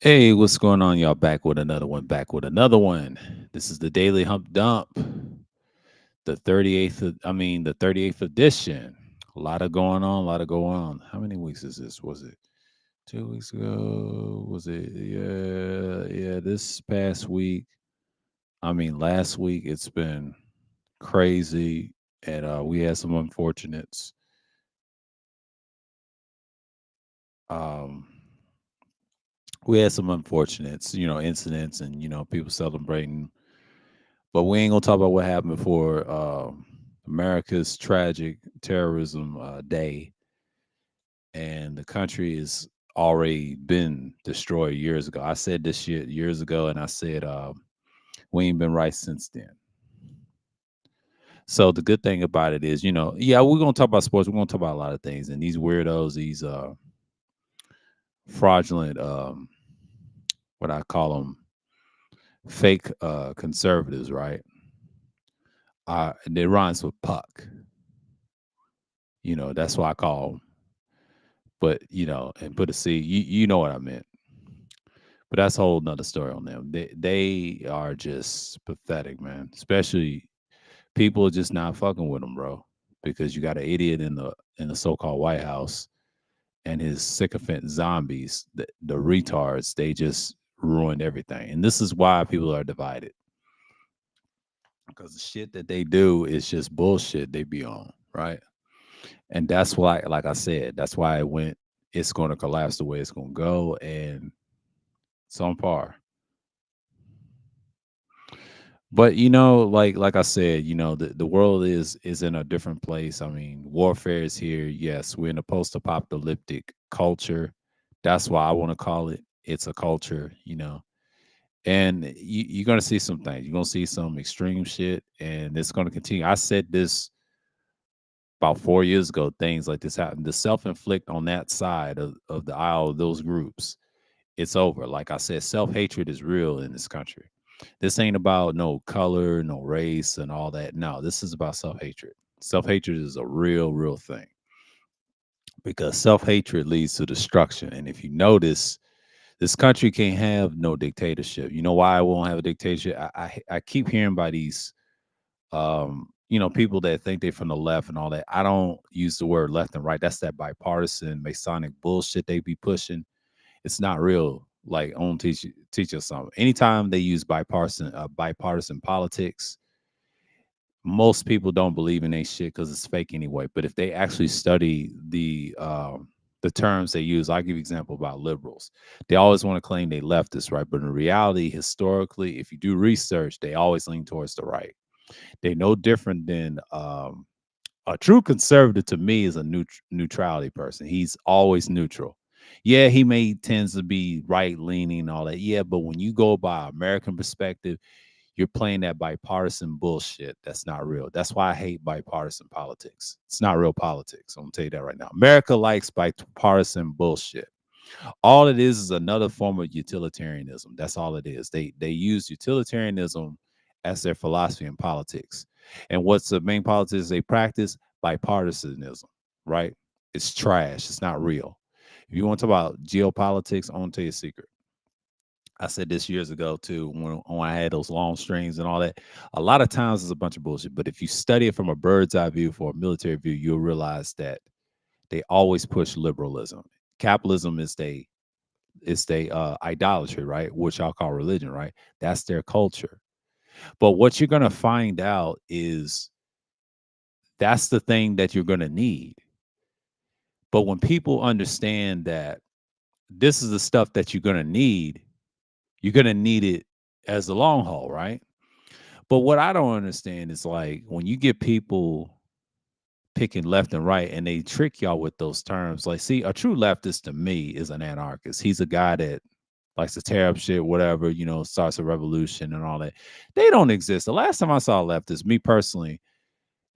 Hey, what's going on, y'all? Back with another one. Back with another one. This is the Daily Hump Dump, the 38th. The 38th edition. A lot of going on. A lot of going on. How many weeks is this? Was it 2 weeks ago? Was it? Yeah. This past week. Last week. It's been crazy, and we had some unfortunates. Um, we had some unfortunates, incidents, and people celebrating. But we ain't gonna talk about what happened before America's tragic terrorism day, and the country has already been destroyed years ago. I said this shit years ago, and I said we ain't been right since then. So the good thing about it is, yeah, we're gonna talk about sports. We're gonna talk about a lot of things, and these weirdos, these fraudulent, what I call them, fake conservatives, right? It rhymes with puck. That's why I call 'em. But and put a C. You know what I meant. But that's a whole nother story on them. They are just pathetic, man. Especially people are just not fucking with them, bro. Because you got an idiot in the so-called White House and his sycophant zombies, the retards. They just ruined everything, and this is why people are divided. Because the shit that they do is just bullshit they be on, right? And that's why, like I said, that's why it went. It's going to collapse the way it's going to go, and it's on par. But like I said, the world is in a different place. I mean, warfare is here. Yes, we're in a post-apocalyptic culture. That's why I want to call it. It's a culture. And you're gonna see some things. You're gonna see some extreme shit, and it's gonna continue. I said this about 4 years ago. Things like this happen. The self-inflict on that side of the aisle of those groups, it's over. Like I said, self-hatred is real in this country. This ain't about no color, no race, and all that. No, this is about self-hatred. Self-hatred is a real thing because self-hatred leads to destruction. And if you notice, this country can't have no dictatorship. You know why I won't have a dictatorship? I keep hearing by these people that think they're from the left and all that. I don't use the word left and right. That's that bipartisan Masonic bullshit they be pushing. It's not real. Like, I want to teach us something. Anytime they use bipartisan politics, most people don't believe in they shit because it's fake anyway. But if they actually study the terms they use, I'll give you an example about liberals. They always want to claim they leftists, right? But in reality, historically, if you do research, they always lean towards the right. They no different than a true conservative to me is a neutrality person. He's always neutral. Yeah, he may tends to be right leaning and all that. Yeah, but when you go by American perspective, you're playing that bipartisan bullshit. That's not real. That's why I hate bipartisan politics. It's not real politics. I'm gonna tell you that right now. America likes bipartisan bullshit. All it is another form of utilitarianism. That's all it is. They use utilitarianism as their philosophy in politics. And what's the main politics they practice? Bipartisanism, right? It's trash. It's not real. If you want to talk about geopolitics, I want to tell you a secret. I said this years ago too, when I had those long strings and all that. A lot of times it's a bunch of bullshit. But if you study it from a bird's eye view, for a military view, you'll realize that they always push liberalism. Capitalism is they idolatry, right? Which I'll call religion, right? That's their culture. But what you're gonna find out is that's the thing that you're gonna need. But when people understand that this is the stuff that you're gonna need it as the long haul, right? But what I don't understand is like when you get people picking left and right and they trick y'all with those terms. Like, see, a true leftist to me is an anarchist. He's a guy that likes to tear up shit, whatever, starts a revolution and all that. They don't exist. The last time I saw a leftist, me personally,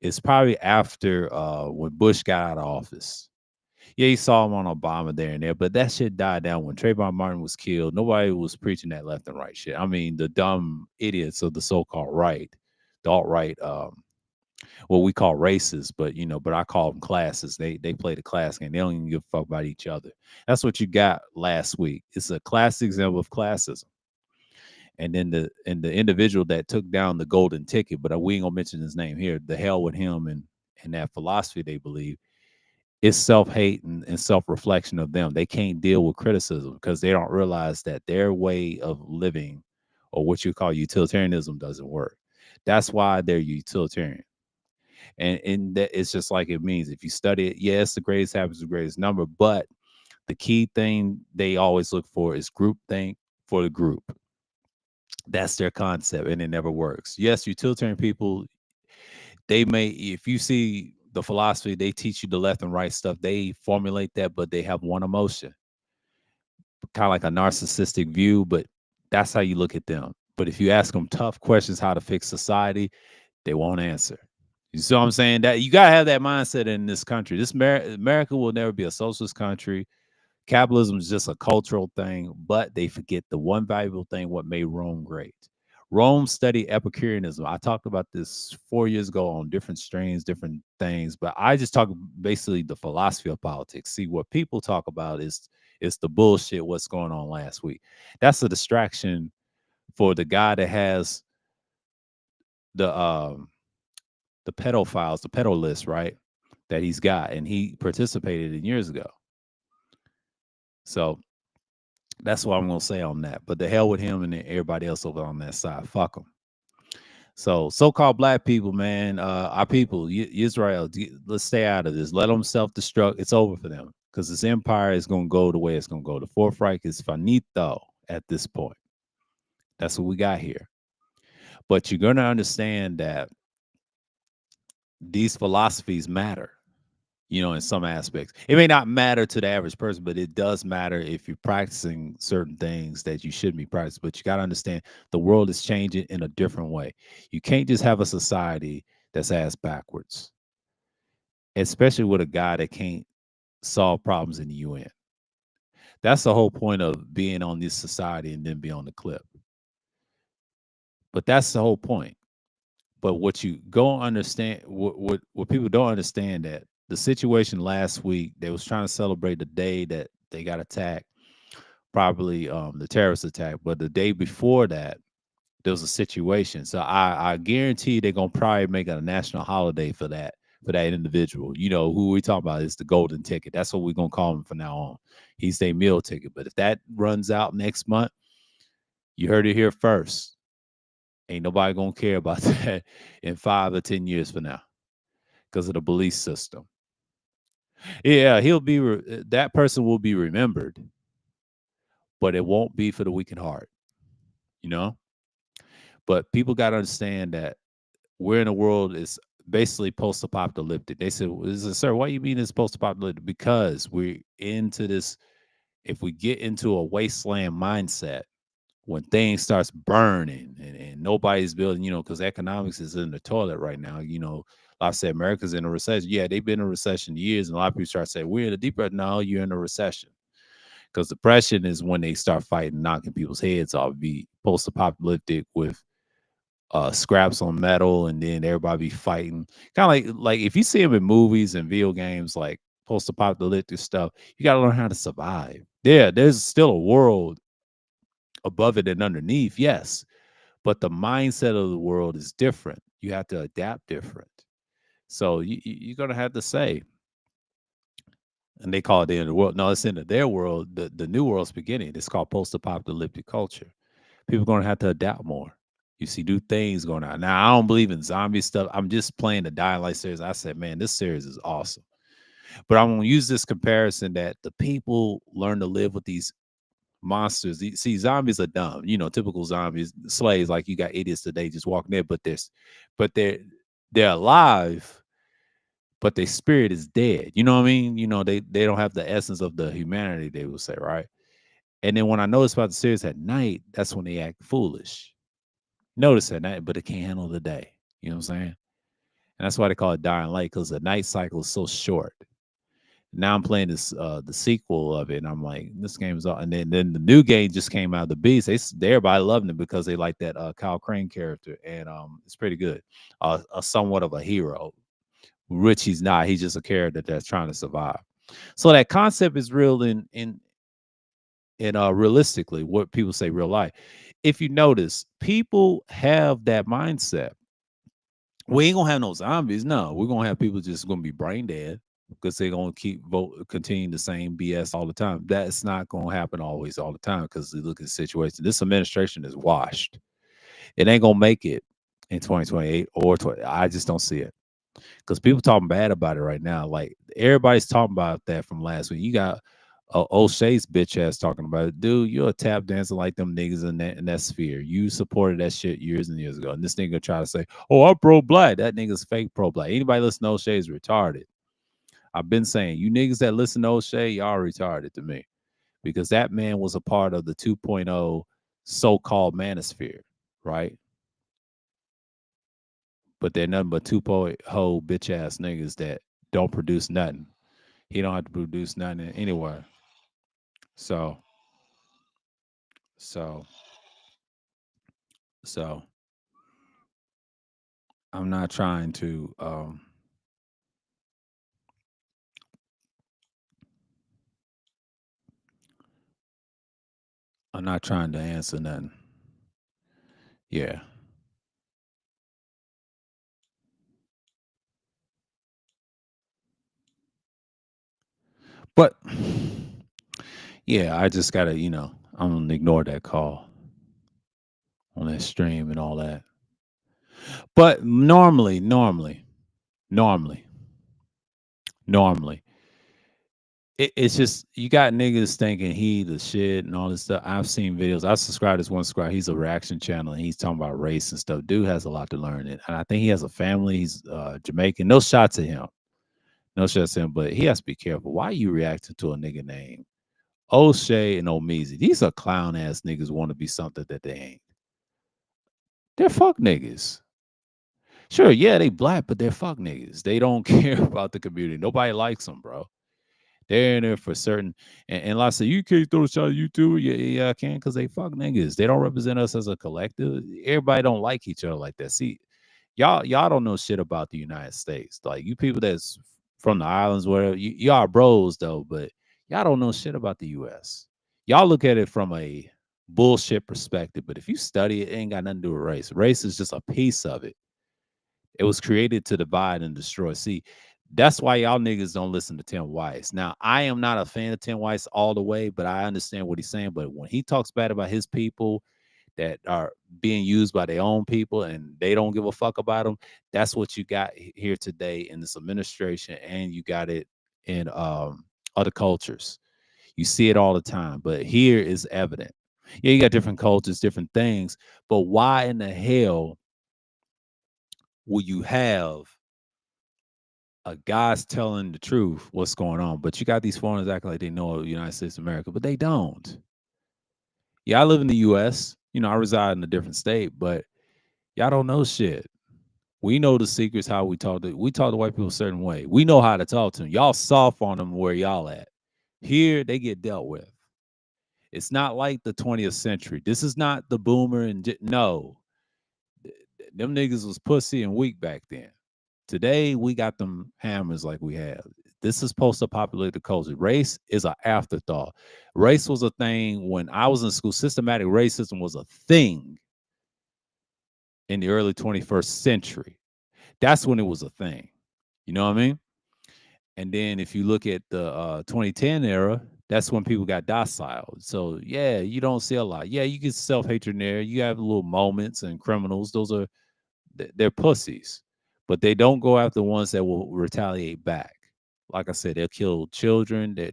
is probably after when Bush got out of office. Yeah, you saw him on Obama there and there, but that shit died down when Trayvon Martin was killed. Nobody was preaching that left and right shit. I mean, the dumb idiots of the so-called right, the alt-right, what we call races, but but I call them classes. They play the class game. They don't even give a fuck about each other. That's what you got last week. It's a classic example of classism. And then the individual that took down the golden ticket, but we ain't gonna mention his name here. The hell with him and that philosophy they believe. It's self-hate and self-reflection of them. They can't deal with criticism because they don't realize that their way of living, or what you call utilitarianism, doesn't work. That's why they're utilitarian. And that it's just like it means, if you study it, yes, the greatest happens the greatest number, but the key thing they always look for is group think for the group. That's their concept, and it never works. Yes, utilitarian people, they may, if you see the philosophy, they teach you the left and right stuff. They formulate that, but they have one emotion, kind of like a narcissistic view, but that's how you look at them. But if you ask them tough questions, how to fix society, they won't answer. You see what I'm saying? That you gotta have that mindset in this country. This America will never be a socialist country. Capitalism is just a cultural thing, but they forget the one valuable thing: what made Rome great. Rome studied Epicureanism. I talked about this 4 years ago on different strains, different things, but I just talk basically the philosophy of politics. See, what people talk about is the bullshit. What's going on last week? That's a distraction for the guy that has the the pedophiles, the pedo list, right? That he's got, and he participated in years ago. So that's what I'm gonna say on that. But the hell with him and everybody else over on that side. Fuck them. So so-called black people, man, our people, Israel, let's stay out of this. Let them self-destruct. It's over for them because this empire is gonna go the way it's gonna go. The Fourth Reich is finito at this point. That's what we got here. But you're gonna understand that these philosophies matter, in some aspects. It may not matter to the average person, but it does matter if you're practicing certain things that you shouldn't be practicing. But you got to understand the world is changing in a different way. You can't just have a society that's ass backwards, especially with a guy that can't solve problems in the UN. That's the whole point of being on this society and then be on the clip. But that's the whole point. But what you go understand, what people don't understand, that the situation last week, they was trying to celebrate the day that they got attacked, probably the terrorist attack. But the day before that, there was a situation. So I guarantee they're gonna probably make it a national holiday for that individual. Who we talking about is the golden ticket. That's what we're gonna call him from now on. He's their meal ticket. But if that runs out next month, you heard it here first. Ain't nobody gonna care about that in 5 or 10 years from now because of the belief system. Yeah, that person will be remembered, but it won't be for the weak in heart, you know. But people got to understand that we're in a world is basically post-apocalyptic. They said, "Sir, why you mean it's post-apocalyptic?" Because we're into this. If we get into a wasteland mindset, when things starts burning and nobody's building, because economics is in the toilet right now. Like I said, America's in a recession. Yeah, they've been in a recession years, and a lot of people start saying we're in a deeper. No, you're in a recession because depression is when they start fighting, knocking people's heads off. Be post-apocalyptic with scraps on metal, and then everybody be fighting. Kind of like if you see them in movies and video games, like post-apocalyptic stuff, you got to learn how to survive. Yeah, there's still a world above it and underneath, yes, but the mindset of the world is different. You have to adapt different. So you're gonna have to say, and they call it the end of the world. No, it's into their world. The new world's beginning. It's called post-apocalyptic culture. People are gonna have to adapt more. You see new things going on. Now I don't believe in zombie stuff. I'm just playing the Dying Light series. I said, man, this series is awesome. But I'm gonna use this comparison that the people learn to live with these monsters. See, zombies are dumb, typical zombies, slaves. Like you got idiots today just walking there, but they're alive, but their spirit is dead. You know what I mean? They don't have the essence of the humanity, they will say, right? And then when I notice about the series at night, that's when they act foolish. Notice at night, but they can't handle the day. You know what I'm saying? And that's why they call it dying light, because the night cycle is so short. Now I'm playing this the sequel of it, and I'm like, this game is all. And then the new game just came out, the Beast. Everybody loving it because they like that Kyle Crane character, and it's pretty good. A somewhat of a hero, which he's not. He's just a character that's trying to survive. So that concept is real in realistically what people say real life. If you notice, people have that mindset. We ain't gonna have no zombies. No, we're gonna have people just gonna be brain dead because they're gonna continue the same BS all the time. That's not gonna happen always all the time because you look at the situation. This administration is washed. It ain't gonna make it in 2028 or 20. I just don't see it because people talking bad about it right now. Like everybody's talking about that from last week. You got O'Shea's bitch ass talking about it. Dude, you're a tap dancer like them niggas in that sphere. You supported that shit years and years ago. And this nigga try to say, oh, I'm pro-black. That nigga's fake pro-black. Anybody listen to O'Shea is retarded. I've been saying, you niggas that listen to O'Shea, y'all retarded to me. Because that man was a part of the 2.0 so-called manosphere, right? But they're nothing but 2.0 bitch ass niggas that don't produce nothing. He don't have to produce nothing anywhere. So, so, so I'm not trying to I'm not trying to answer nothing. Yeah. But yeah, I just gotta, I'm gonna ignore that call on that stream and all that. But normally, normally, it's just you got niggas thinking he the shit and all this stuff. I've seen videos. I subscribe to this one subscribe. He's a reaction channel and he's talking about race and stuff. Dude has a lot to learn. And I think he has a family. He's Jamaican. No shots at him. No shots at him. But he has to be careful. Why are you reacting to a nigga name? O'Shea and Omeezy. These are clown ass niggas want to be something that they ain't. They're fuck niggas. Sure, yeah, they black, but they're fuck niggas. They don't care about the community. Nobody likes them, bro. They're in there for certain. And like I said, you can't throw a shot at YouTube. Yeah, yeah, I can because they fuck niggas. They don't represent us as a collective. Everybody don't like each other like that. See, y'all don't know shit about the United States. Like you people that's from the islands, where y'all bros though, but y'all don't know shit about the US. Y'all look at it from a bullshit perspective, but if you study it, it ain't got nothing to do with race. Race is just a piece of it. It was created to divide and destroy. See, that's why y'all niggas don't listen to Tim Weiss. Now, I am not a fan of Tim Weiss all the way, but I understand what he's saying. But when he talks bad about his people that are being used by their own people and they don't give a fuck about them, that's what you got here today in this administration, and you got it in other cultures. You see it all the time, but here is evident. Yeah, you got different cultures, different things, but why in the hell will you have a guy's telling the truth what's going on, but you got these foreigners acting like they know the United States of America, but they don't. Yeah, I live in the US. I reside in a different state, but y'all don't know shit. We know the secrets how we talk to white people a certain way. We know how to talk to them. Y'all soft on them where y'all at. Here they get dealt with. It's not like the 20th century. This is not the boomer and no. Them niggas was pussy and weak back then. Today we got them hammers like we have. This is post-apocalyptic culture. Race is an afterthought. Race was a thing when I was in school. Systematic racism was a thing in the early 21st century. That's when it was a thing. You know what I mean? And then if you look at the 2010 era, that's when people got docile. So yeah, you don't see a lot. Yeah, you get self-hatred there. You have little moments and criminals. Those are they're pussies, but they don't go after the ones that will retaliate back. Like I said, they'll kill children. They're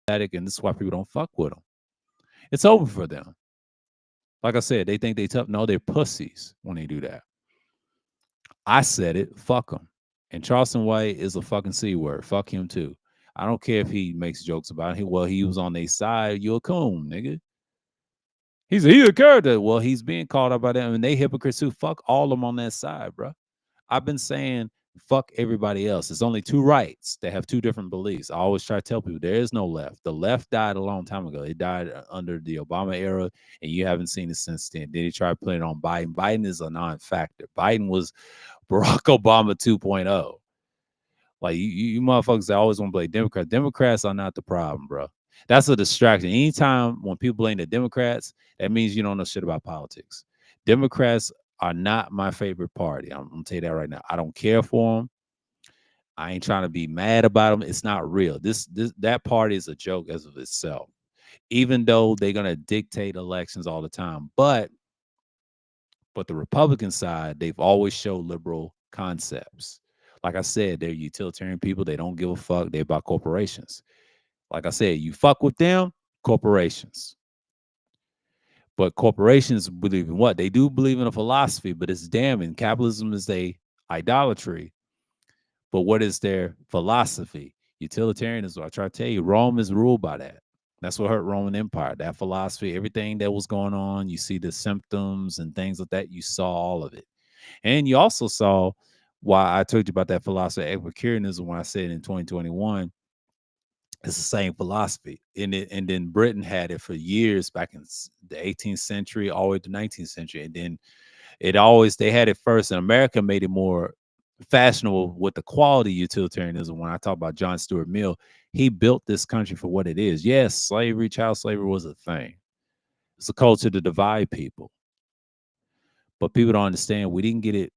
pathetic, and this is why people don't fuck with them. It's over for them. Like I said, they think they tough. No, they're pussies when they do that. I said it. Fuck them. And Charleston White is a fucking C word. Fuck him too. I don't care if he makes jokes about it. Well, he was on their side. You a coon, nigga. He's a character. Well, he's being called out by them, and they hypocrites too. Fuck all of them on that side, bro. I've been saying Fuck everybody else. There's only two rights. They have two different beliefs. I always try to tell people there is no left. The left died a long time ago. It died under the Obama era, and you haven't seen it since then. Then he tried putting it on Biden. Biden is a non-factor. Biden was Barack Obama 2.0. Like you motherfuckers that always want to blame Democrats. Democrats are not the problem, bro. That's a distraction. Anytime when people blame the Democrats, that means you don't know shit about politics. Democrats are not my favorite party. I'm gonna tell you that right now. I don't care for them. I ain't trying to be mad about them. It's not real. This that party is a joke as of itself. Even though they're gonna dictate elections all the time, but the Republican side, they've always showed liberal concepts. Like I said, they're utilitarian people. They don't give a fuck. They're about corporations. Like I said, you fuck with them, corporations. But corporations believe in what? They do believe in a philosophy, but it's damning. Capitalism is a idolatry. But what is their philosophy? Utilitarianism. I try to tell you, Rome is ruled by that. That's what hurt Roman Empire. That philosophy, everything that was going on, you see the symptoms and things like that. You saw all of it. And you also saw why I told you about that philosophy, Epicureanism, when I said in 2021, it's the same philosophy. And then Britain had it for years back in the 18th century, all the way to the 19th century. And then they had it first, and America made it more fashionable with the quality utilitarianism. When I talk about John Stuart Mill, he built this country for what it is. Yes, slavery, child slavery was a thing. It's a culture to divide people. But people don't understand we didn't get it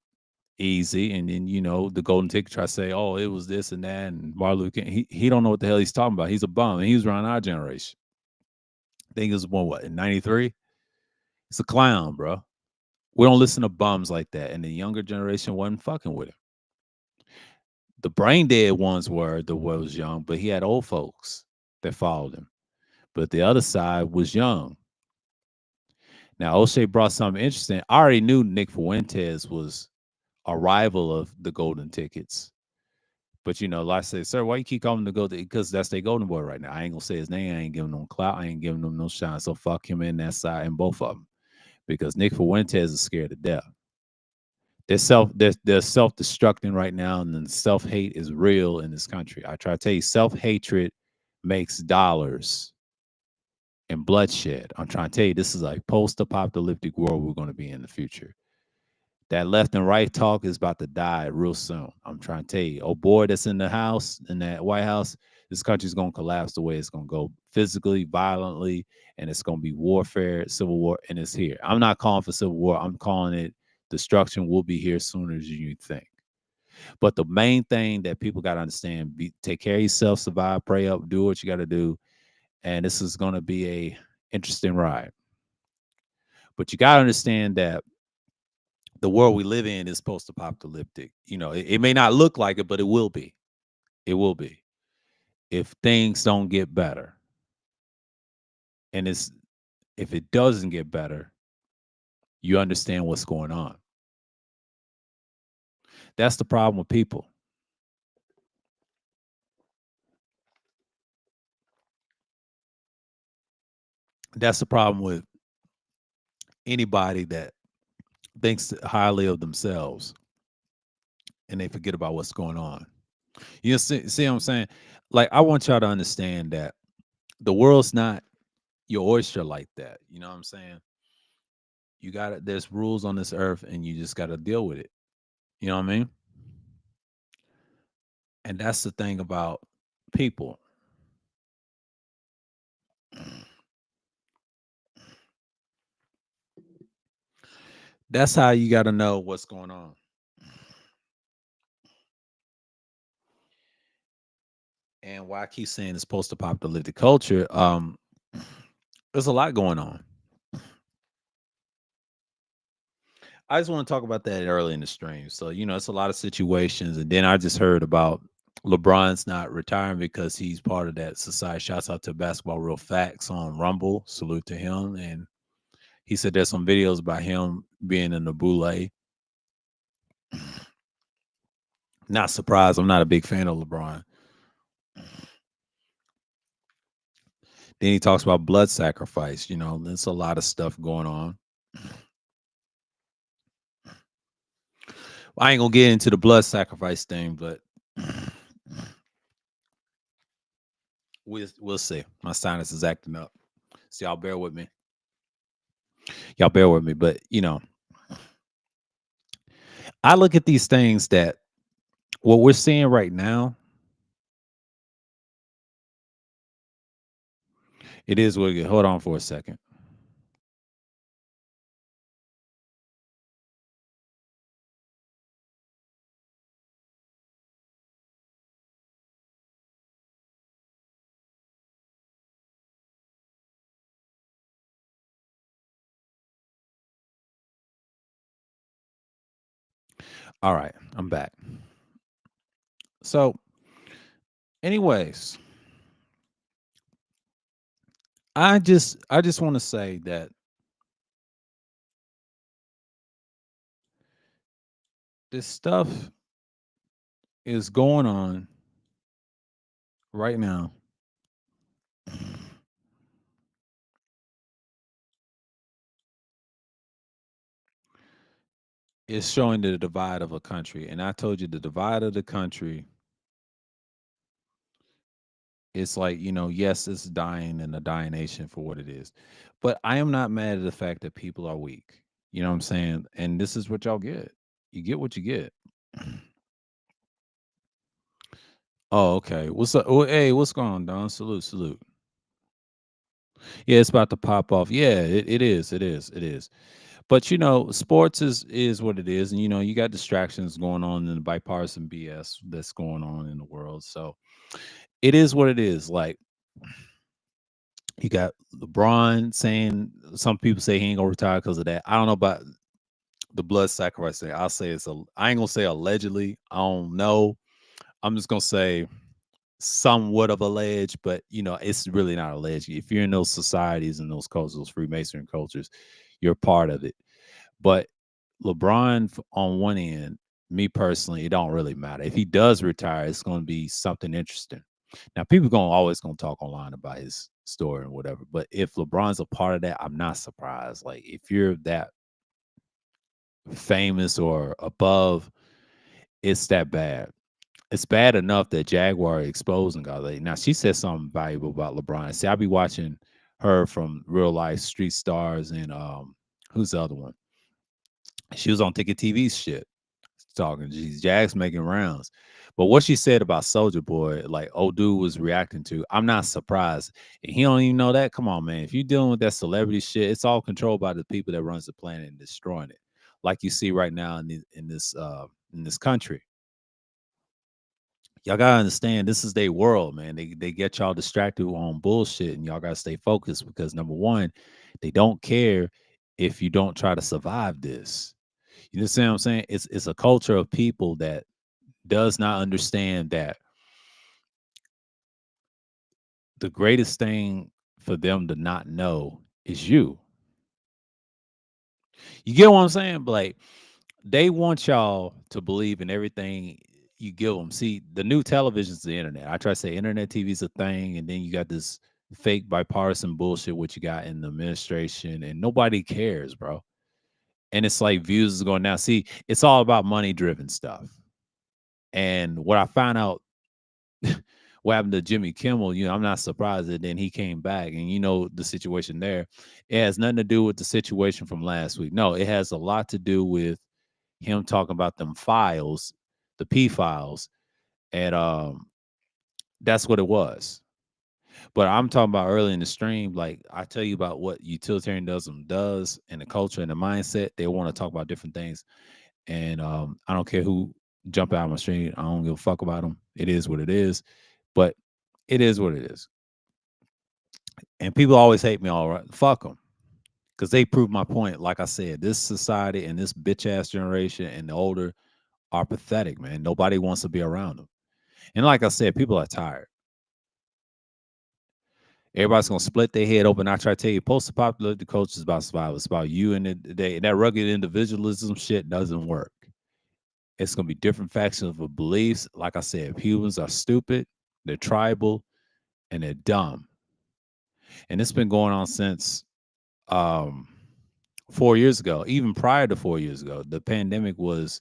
easy. And then, the golden ticket try to say, oh, it was this and that. And Martin Luther King, he don't know what the hell he's talking about. He's a bum. And he was around our generation. I think he was born, what, in 93? It's a clown, bro. We don't listen to bums like that. And the younger generation wasn't fucking with him. The brain dead ones were the one was young, but he had old folks that followed him. But the other side was young. Now, O'Shea brought something interesting. I already knew Nick Fuentes was a rival of the golden tickets. But like I said, sir, why you keep calling him the golden? Because that's their golden boy right now. I ain't gonna say his name. I ain't giving him clout. I ain't giving him no shine. So fuck him in that side and both of them. Because Nick Fuentes is scared to death. They're self-destructing right now, and then self-hate is real in this country. I try to tell you, self-hatred makes dollars and bloodshed. I'm trying to tell you, this is a post-apocalyptic world we're going to be in the future. That left and right talk is about to die real soon. I'm trying to tell you, oh boy, that's in the house, in that White House, this country's going to collapse the way it's going to go physically, violently, and it's going to be warfare, civil war, and it's here. I'm not calling for civil war. I'm calling it destruction will be here sooner than you think. But the main thing that people got to understand, take care of yourself, survive, pray up, do what you got to do. And this is going to be a interesting ride. But you got to understand that the world we live in is post-apocalyptic. It may not look like it, but it will be. It will be if things don't get better. And if it doesn't get better, you understand what's going on. That's the problem with people. That's the problem with anybody that thinks highly of themselves and they forget about what's going on. You see what I'm saying? Like, I want y'all to understand that the world's not your oyster like that. You know what I'm saying? There's rules on this earth and you just got to deal with it. You know what I mean? And that's the thing about people. That's how you got to know what's going on. And why I keep saying it's post-apocalyptic culture, there's a lot going on. I just want to talk about that early in the stream. So, it's a lot of situations. And then I just heard about LeBron's not retiring because he's part of that society. Shouts out to Basketball Real Facts on Rumble. Salute to him. And he said there's some videos about him being in the boule. Not surprised. I'm not a big fan of LeBron. Then he talks about blood sacrifice. There's a lot of stuff going on. I ain't gonna get into the blood sacrifice thing, but we'll see. My sinus is acting up, so y'all bear with me. Y'all bear with me, but I look at these things that what we're seeing right now. It is what it is. Hold on for a second. All right, I'm back. So, anyways, I just want to say that this stuff is going on right now. It's showing the divide of a country, and I told you the divide of the country. It's like, yes, it's dying and a dying nation for what it is. But I am not mad at the fact that people are weak. You know what I'm saying? And this is what y'all get. You get what you get. Oh, okay. What's up? Oh, hey, what's going on, Don? Salute, salute. Yeah, it's about to pop off. Yeah, it is. It is. It is. But sports is what it is. And you got distractions going on in the bipartisan BS that's going on in the world. So it is what it is. Like you got LeBron saying some people say he ain't gonna retire because of that. I don't know about the blood sacrifice thing. I'll say I ain't gonna say allegedly. I don't know. I'm just gonna say somewhat of alleged, but it's really not alleged. If you're in those societies and those cultures, those Freemason cultures, you're part of it. But LeBron on one end, me personally, it don't really matter. If he does retire, it's going to be something interesting. Now, people always gonna talk online about his story and whatever. But if LeBron's a part of that, I'm not surprised. Like if you're that famous or above, it's that bad. It's bad enough that Jaguar exposing God. Now she said something valuable about LeBron. See, I be watching her from Real Life Street Stars and who's the other one? She was on Ticket TV's shit talking. Geez, Jags making rounds. But what she said about Soldier Boy, like old dude was reacting to, I'm not surprised. And he don't even know that. Come on, man. If you're dealing with that celebrity shit, it's all controlled by the people that runs the planet and destroying it. Like you see right now in this country. Y'all gotta understand this is their world, man. They get y'all distracted on bullshit, and y'all gotta stay focused because number one, they don't care if you don't try to survive this. You understand what I'm saying? It's a culture of people that does not understand that the greatest thing for them to not know is you. You get what I'm saying? But like they want y'all to believe in everything you give them. See, the new television is the internet. I try to say internet TV is a thing, and then you got this fake bipartisan bullshit what you got in the administration, and nobody cares, bro. And it's like views is going down. See, it's all about money driven stuff. And what I found out what happened to Jimmy Kimmel, I'm not surprised that then he came back and the situation there. It has nothing to do with the situation from last week. No, it has a lot to do with him talking about them files, the P files, and that's what it was. But I'm talking about early in the stream, like I tell you about what utilitarianism does and the culture and the mindset. They want to talk about different things, and I don't care who jump out of my stream. I don't give a fuck about them. It is what it is, but it is what it is. And people always hate me. All right, fuck them, because they prove my point. Like I said, this society and this bitch ass generation and the older are pathetic, man. Nobody wants to be around them. And like I said, people are tired. Everybody's gonna split their head open. I try to tell you, post-apocalyptic culture is about survival. It's about you and that rugged individualism shit doesn't work. It's gonna be different factions of beliefs. Like I said, humans are stupid, they're tribal, and they're dumb. And it's been going on since um 4 years ago, even prior to 4 years ago. The pandemic was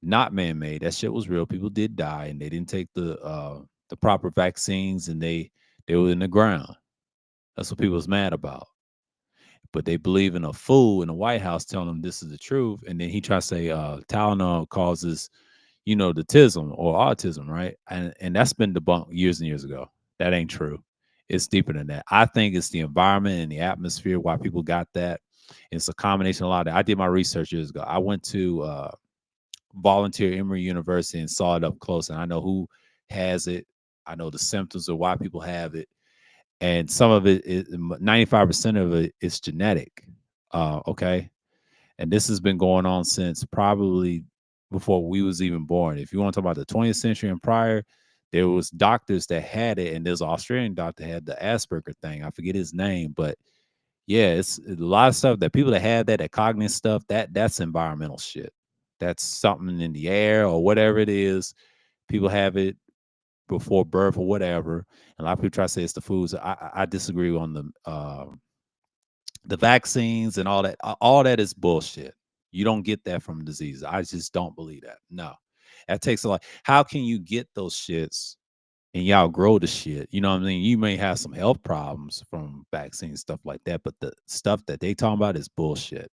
not man-made. That shit was real. People did die, and they didn't take the proper vaccines, and they were in the ground. That's what people was mad about. But they believe in a fool in the White House telling them this is the truth, and then he tries to say Tylenol causes, the tism or autism, right? And that's been debunked years and years ago. That ain't true. It's deeper than that. I think it's the environment and the atmosphere why people got that. It's a combination of a lot of that. I did my research years ago. I went to volunteer Emory University and saw it up close, and I know who has it. I know the symptoms of why people have it, and some of it is 95% of it is genetic. Okay, and this has been going on since probably before we was even born. If you want to talk about the 20th century and prior, there was doctors that had it, and there's an Australian doctor that had the Asperger thing. I forget his name, but yeah, it's a lot of stuff that people that have that cognitive stuff, that's environmental shit. That's something in the air or whatever it is. People have it before birth or whatever. And a lot of people try to say it's the foods. I disagree on the vaccines and all that. All that is bullshit. You don't get that from disease. I just don't believe that. No, that takes a lot. How can you get those shits and y'all grow the shit? You know what I mean? You may have some health problems from vaccines, stuff like that, but the stuff that they talking about is bullshit.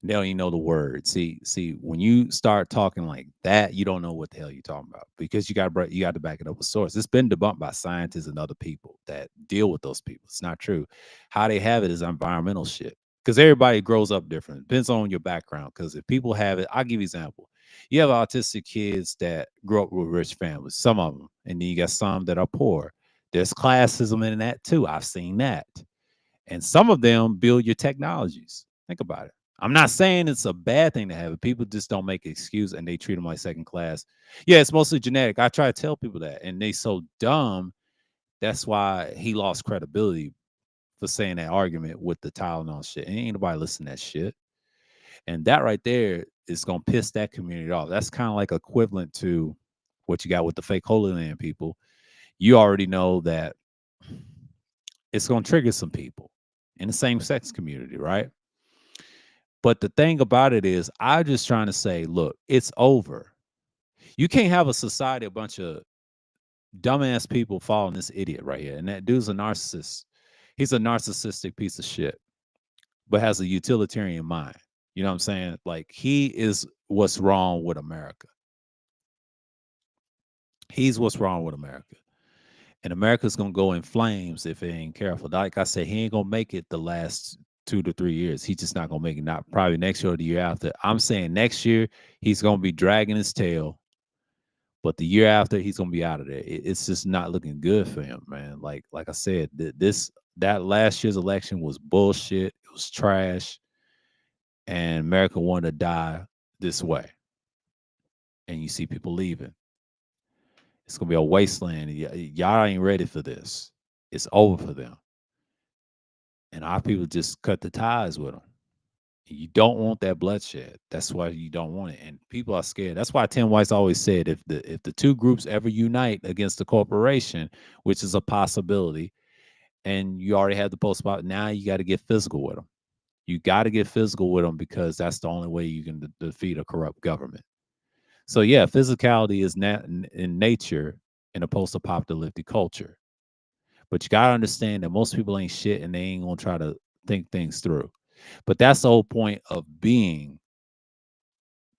They don't even know the word. See, when you start talking like that, you don't know what the hell you're talking about because you got to back it up with source. It's been debunked by scientists and other people that deal with those people. It's not true. How they have it is environmental shit because everybody grows up different. Depends on your background. Because if people have it, I'll give you an example. You have autistic kids that grow up with rich families, some of them, and then you got some that are poor. There's classism in that too. I've seen that. And some of them build your technologies. Think about it. I'm not saying it's a bad thing to have it. People just don't make excuse and they treat them like second class. Yeah, it's mostly genetic. I try to tell people that, and they so dumb. That's why he lost credibility for saying that argument with the Tylenol shit. And ain't nobody listen to that shit. And that right there is gonna piss that community off. That's kind of like equivalent to what you got with the fake Holy Land people. You already know that it's gonna trigger some people in the same sex community, right? But the thing about it is, I'm just trying to say, look, it's over. You can't have a society, a bunch of dumbass people following this idiot right here. And that dude's a narcissist. He's a narcissistic piece of shit, but has a utilitarian mind. You know what I'm saying? Like, he is what's wrong with America. He's what's wrong with America. And America's gonna go in flames if it ain't careful. Like I said, he ain't gonna make it the last 2 to 3 years. He's just not gonna make it. Not probably next year or the year after. I'm saying next year he's gonna be dragging his tail, but the year after he's gonna be out of there. It's just not looking good for him, man. Like I said, that last year's election was bullshit. It was trash, and America wanted to die this way. And you see people leaving. It's gonna be a wasteland. Y'all ain't ready for this. It's over for them. And our people just cut the ties with them. You don't want that bloodshed. That's why you don't want it. And people are scared. That's why Tim White's always said if the two groups ever unite against the corporation, which is a possibility, and you already have the post about now, you got to get physical with them. You got to get physical with them because that's the only way you can defeat a corrupt government. So yeah, physicality is in nature in a post-apocalyptic culture. But you gotta understand that most people ain't shit and they ain't gonna try to think things through. But that's the whole point of being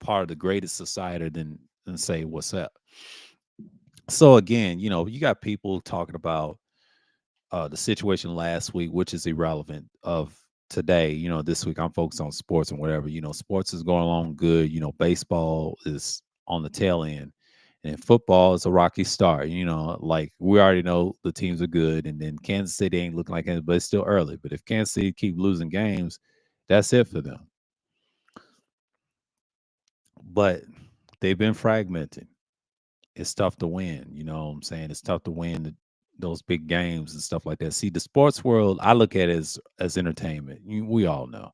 part of the greatest society than say what's up. So again, you got people talking about the situation last week, which is irrelevant of today. This week I'm focused on sports and whatever. Sports is going along good. Baseball is on the tail end. And football is a rocky start. Like we already know the teams are good, and then Kansas City ain't looking like it, but it's still early. But if Kansas City keep losing games, that's it for them. But they've been fragmented. It's tough to win. You know what I'm saying? It's tough to win those big games and stuff like that. See, the sports world, I look at it as entertainment. We all know.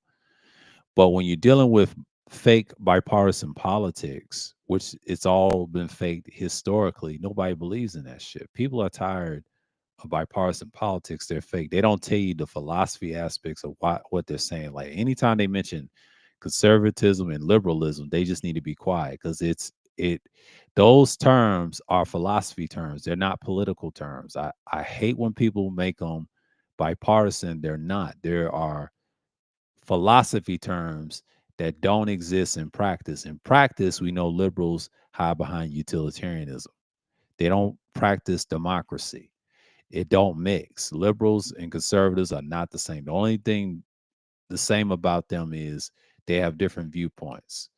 But when you're dealing with fake bipartisan politics, which it's all been faked historically, nobody believes in that shit. People are tired of bipartisan politics. They're fake. They don't tell you the philosophy aspects of what they're saying. Like anytime they mention Conservatism and liberalism, they just need to be quiet because it those terms are philosophy terms. They're not political terms. I hate when people make them bipartisan. They're not. There are philosophy terms that don't exist in practice. In practice, we know liberals hide behind utilitarianism. They don't practice democracy. It don't mix. Liberals and conservatives are not the same. The only thing the same about them is they have different viewpoints.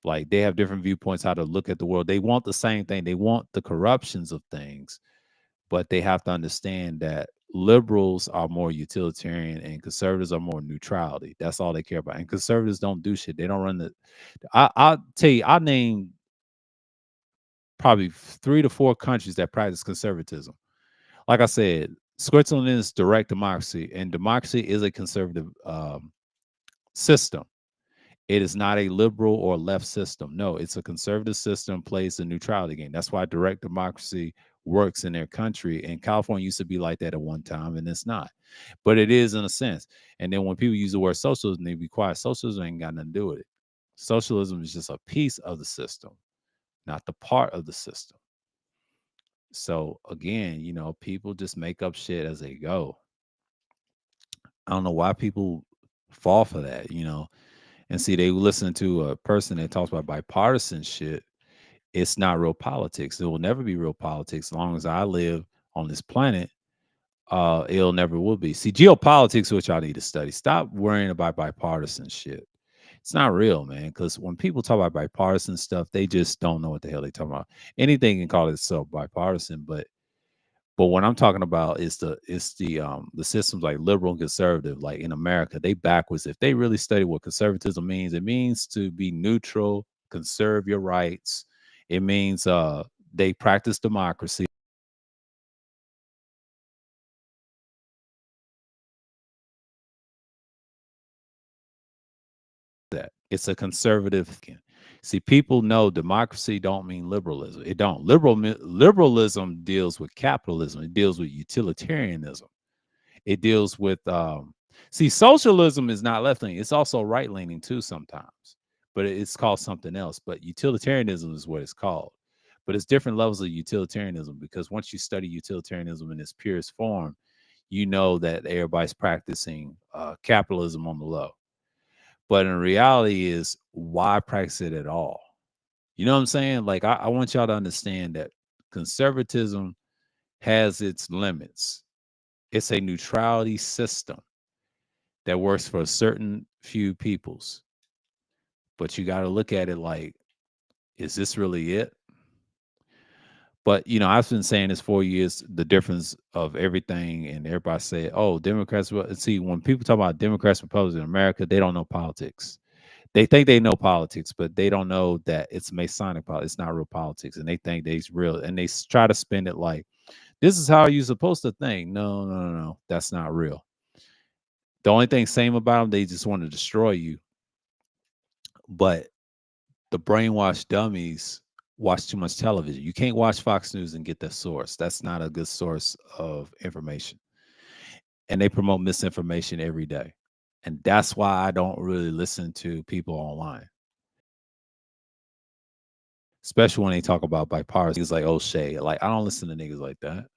Like they have different viewpoints how to look at the world. They want the same thing. They want the corruptions of things, but they have to understand that liberals are more utilitarian and conservatives are more neutrality. That's all they care about. And conservatives don't do shit. They don't run the. I'll tell you. I name probably 3 to 4 countries that practice conservatism. Like I said, Switzerland is direct democracy, and democracy is a conservative system. It is not a liberal or left system. No, it's a conservative system, plays the neutrality game. That's why direct democracy works in their country. And California used to be like that at one time, and it's not. But it is in a sense. And then when people use the word socialism, they be quiet. Socialism ain't got nothing to do with it. Socialism is just a piece of the system, not the part of the system. So again, people just make up shit as they go. I don't know why people fall for that. And see, they listen to a person that talks about bipartisan shit. It's not real politics. It will never be real politics as long as I live on this planet. It'll never will be. See, geopolitics, which y'all need to study. Stop worrying about bipartisan shit. It's not real, man. Because when people talk about bipartisan stuff, they just don't know what the hell they talking about. Anything can call itself bipartisan, but what I'm talking about is the systems like liberal and conservative, like in America, they backwards. If they really study what conservatism means, it means to be neutral, conserve your rights. It means they practice democracy. That it's a conservative. See, people know democracy don't mean liberalism. It don't. Liberalism deals with capitalism. It deals with utilitarianism. It deals with see, socialism is not left leaning, it's also right leaning too sometimes, but it's called something else. But utilitarianism is what it's called. But it's different levels of utilitarianism because once you study utilitarianism in its purest form, you know that everybody's practicing capitalism on the low. But in reality is why practice it at all? You know what I'm saying? Like I want y'all to understand that conservatism has its limits. It's a neutrality system that works for a certain few peoples. But you got to look at it like, is this really it? But I've been saying this 4 years, the difference of everything, and everybody say, "Oh, Democrats." See, when people talk about Democrats, Republicans in America, they don't know politics. They think they know politics, but they don't know that it's Masonic politics. It's not real politics, and they think they's real, and they try to spin it like this is how you're supposed to think. No, no, no, no, that's not real. The only thing same about them, they just want to destroy you. But the brainwashed dummies watch too much television. You can't watch Fox News and get that source. That's not a good source of information. And they promote misinformation every day. And that's why I don't really listen to people online, especially when they talk about bipartisan. It's like O'Shea. Like, I don't listen to niggas like that.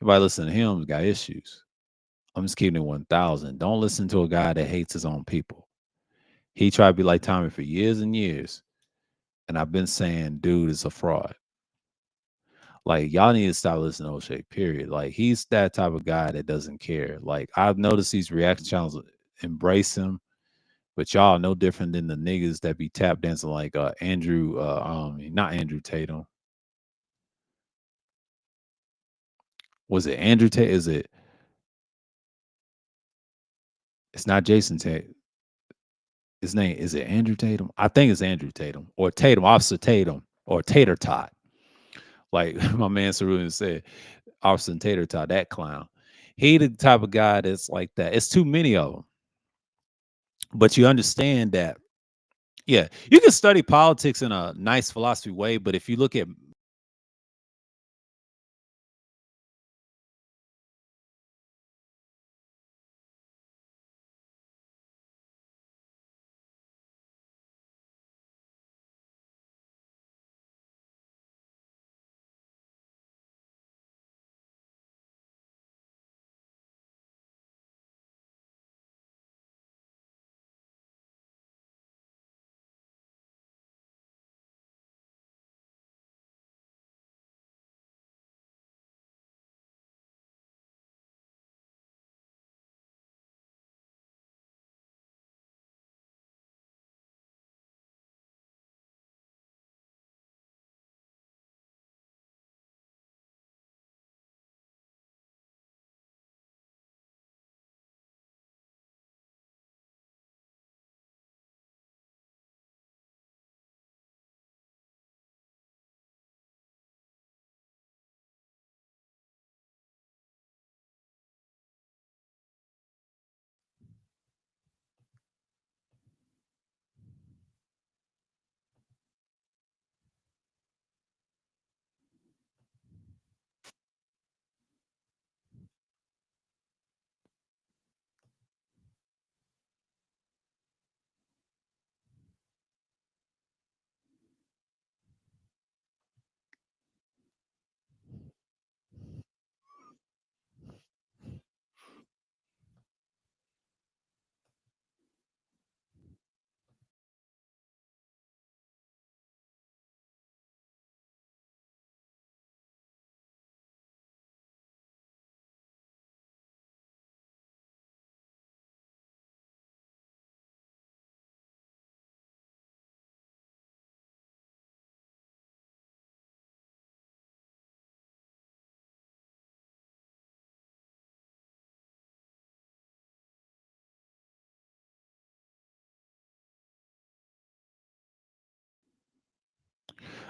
Everybody listen to him got issues. I'm just keeping it 1,000. Don't listen to a guy that hates his own people. He tried to be like Tommy for years and years. And I've been saying, dude is a fraud. Like y'all need to stop listening to O'Shea. Period. Like he's that type of guy that doesn't care. Like I've noticed these reaction channels embrace him, but y'all no different than the niggas that be tap dancing like Andrew. Not Andrew Tatum. Was it Andrew Tatum? Is it? It's not Jason Tatum. His name is it Andrew Tatum? I think it's Andrew Tatum or Tatum, Officer Tatum or Tater Tot. Like my man Cerulean said, Officer Tater Tot, that clown. He the type of guy that's like that. It's too many of them. But you understand that, yeah, you can study politics in a nice philosophy way, but if you look at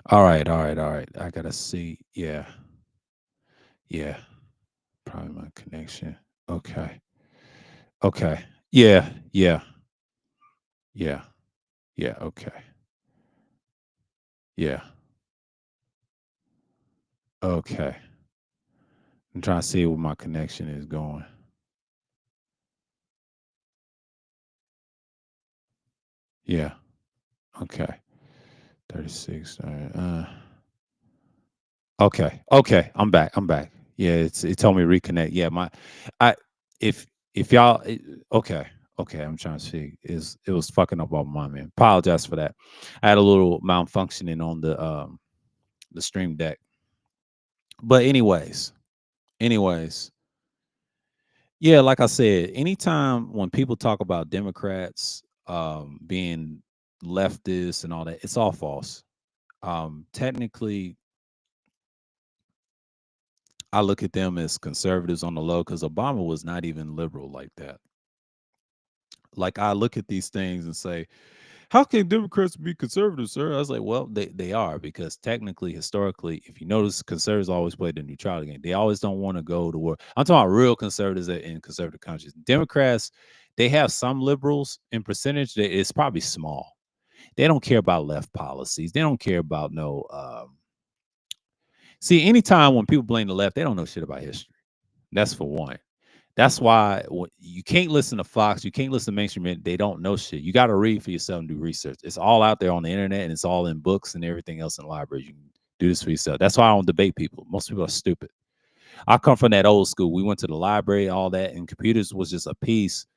All right, all right, all right. I gotta see. Yeah, yeah. Probably my connection. Okay. Okay. Yeah, yeah, yeah, yeah. Okay. Yeah. Okay. I'm trying to see where my connection is going. Yeah. Okay. 36. All right. Okay. Okay. I'm back. I'm back. Yeah, it told me reconnect. Yeah, my I if y'all okay. Okay, I'm trying to see. Is it was fucking up on my man. Apologize for that. I had a little malfunctioning on the stream deck. But anyways, yeah, like I said, anytime when people talk about Democrats being leftist and all that, it's all false. Technically, I look at them as conservatives on the low because Obama was not even liberal like that. Like I look at these things and say, how can Democrats be conservative, sir? I was like, well, they are because technically, historically, if you notice, conservatives always play the neutrality game. They always don't want to go to war. I'm talking about real conservatives in conservative countries. Democrats, they have some liberals in percentage. It's probably small. They don't care about left policies. They don't care about no. See, anytime when people blame the left, they don't know shit about history. That's for one. That's why you can't listen to Fox, you can't listen to mainstream. They don't know shit. You got to read for yourself and do research. It's all out there on the internet, and it's all in books and everything else in libraries. You can do this for yourself. That's why I don't debate people. Most people are stupid. I come from that old school. We went to the library, all that, and computers was just a piece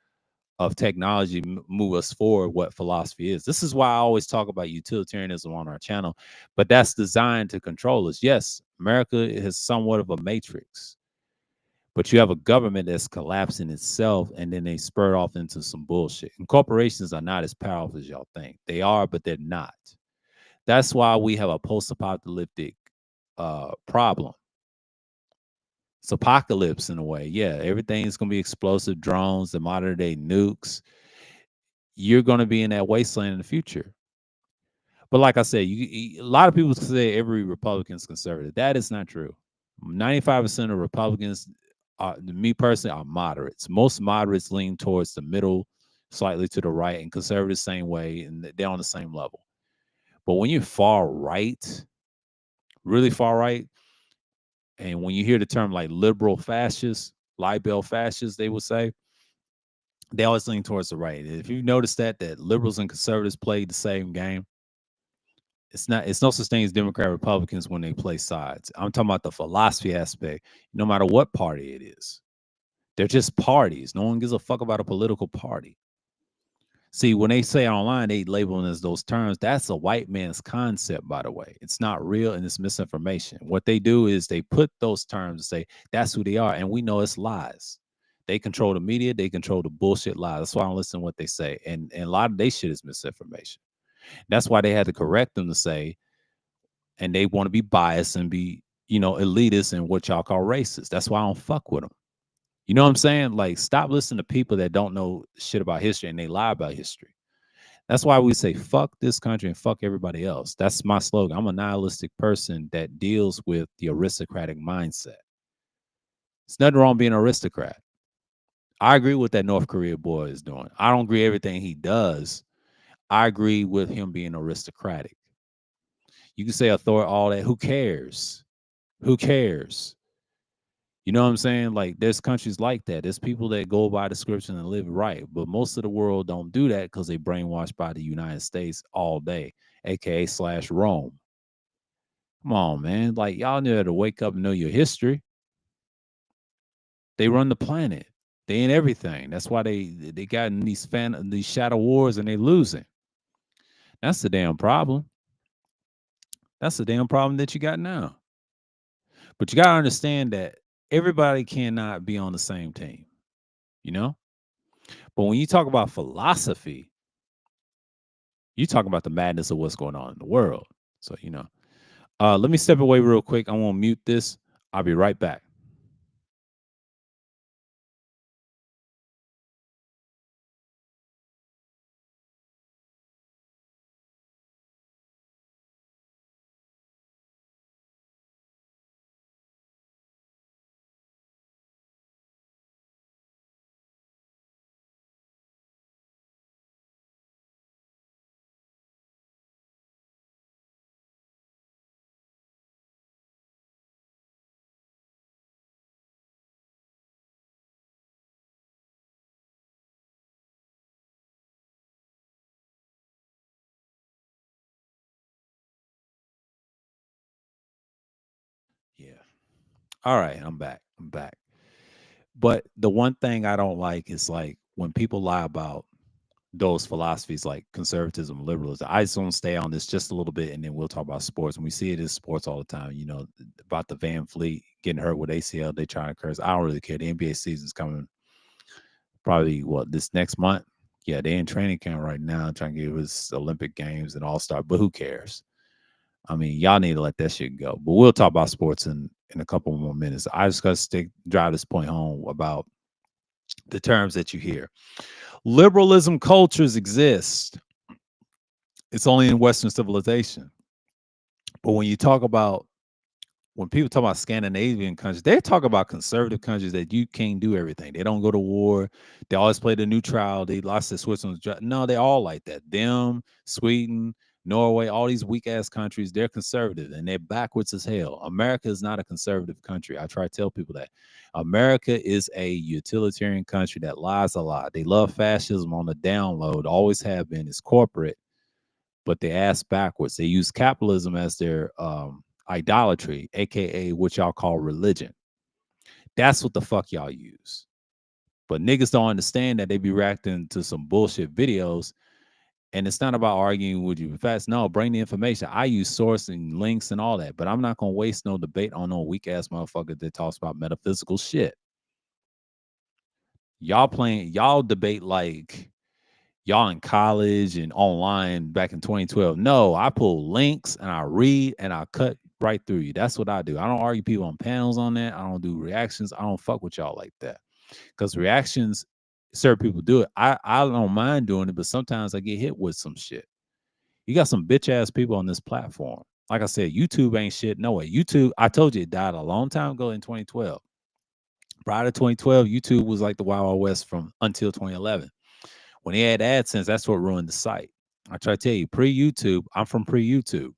of technology move us forward. What philosophy is. This is why I always talk about utilitarianism on our channel, but that's designed to control us. Yes, America is somewhat of a matrix, but you have a government that's collapsing itself, and then they spurt off into some bullshit. And corporations are not as powerful as y'all think. They are, but they're not. That's why we have a post-apocalyptic problem. It's apocalypse in a way. Yeah, everything's gonna be explosive drones, the modern day nukes. You're gonna be in that wasteland in the future. But like I said, a lot of people say every Republican's conservative. That is not true. 95% of Republicans, me personally, are moderates. Most moderates lean towards the middle, slightly to the right, and conservatives same way, and they're on the same level. But when you're far right, really far right, and when you hear the term like liberal fascists, libel fascists, they would say, they always lean towards the right. If you notice that liberals and conservatives play the same game, it's no such thing as Democrat Republicans when they play sides. I'm talking about the philosophy aspect, no matter what party it is. They're just parties. No one gives a fuck about a political party. See, when they say online, they label them as those terms. That's a white man's concept, by the way. It's not real and it's misinformation. What they do is they put those terms and say that's who they are, and we know it's lies. They control the media. They control the bullshit lies. That's why I don't listen to what they say, and a lot of they shit is misinformation. That's why they had to correct them to say, and they want to be biased and be, elitist and what y'all call racist. That's why I don't fuck with them. You know what I'm saying? Like, stop listening to people that don't know shit about history and they lie about history. That's why we say fuck this country and fuck everybody else. That's my slogan. I'm a nihilistic person that deals with the aristocratic mindset. It's nothing wrong being an aristocrat. I agree with that North Korea boy is doing. I don't agree everything he does. I agree with him being aristocratic. You can say authority, all that. Who cares? Who cares? You know what I'm saying? Like there's countries like that. There's people that go by the scripture and live right, but most of the world don't do that because they brainwashed by the United States all day, aka slash Rome. Come on, man. Like y'all need to wake up and know your history. They run the planet. They in everything. That's why they got in these shadow wars and they losing. That's the damn problem. That's the damn problem that you got now. But you gotta understand that everybody cannot be on the same team, you know? But when you talk about philosophy, you talking about the madness of what's going on in the world. So, let me step away real quick. I want to mute this. I'll be right back. All right, I'm back. I'm back. But the one thing I don't like is like when people lie about those philosophies like conservatism, liberalism. I just want to stay on this just a little bit, and then we'll talk about sports. And we see it in sports all the time. You know about the Van Fleet getting hurt with ACL. They trying to curse. I don't really care. The NBA season's coming probably what this next month. Yeah, they in training camp right now, trying to give us Olympic Games and All Star. But who cares? I mean, y'all need to let that shit go. But we'll talk about sports in a couple more minutes. I just got to drive this point home about the terms that you hear. Liberalism cultures exist. It's only in Western civilization. But when people talk about Scandinavian countries, they talk about conservative countries that you can't do everything. They don't go to war. They always play the neutrality. Lost to Switzerland. No, they all like that. Them, Sweden, Norway, all these weak ass countries, they're conservative and they're backwards as hell. America is not a conservative country. I try to tell people that. America is a utilitarian country that lies a lot. They love fascism on the download, always have been. It's corporate, but they ass backwards. They use capitalism as their idolatry, aka what y'all call religion. That's what the fuck y'all use. But niggas don't understand that they be reacting to some bullshit videos. And it's not about arguing with you fast. No, bring the information. I use source and links and all that, but I'm not gonna waste no debate on no weak ass motherfucker that talks about metaphysical shit. Y'all debate like y'all in college and online back in 2012. No, I pull links and I read and I cut right through you. That's what I do. I don't argue people on panels on that. I don't do reactions. I don't fuck with y'all like that. Because reactions, certain people do it. I don't mind doing it, but sometimes I get hit with some shit. You got some bitch ass people on this platform. Like I said, YouTube ain't shit. No way. YouTube, I told you it died a long time ago in 2012. Prior to 2012, YouTube was like the Wild Wild West from until 2011. When he had AdSense, that's what ruined the site. I try to tell you, pre-YouTube, I'm from pre-YouTube.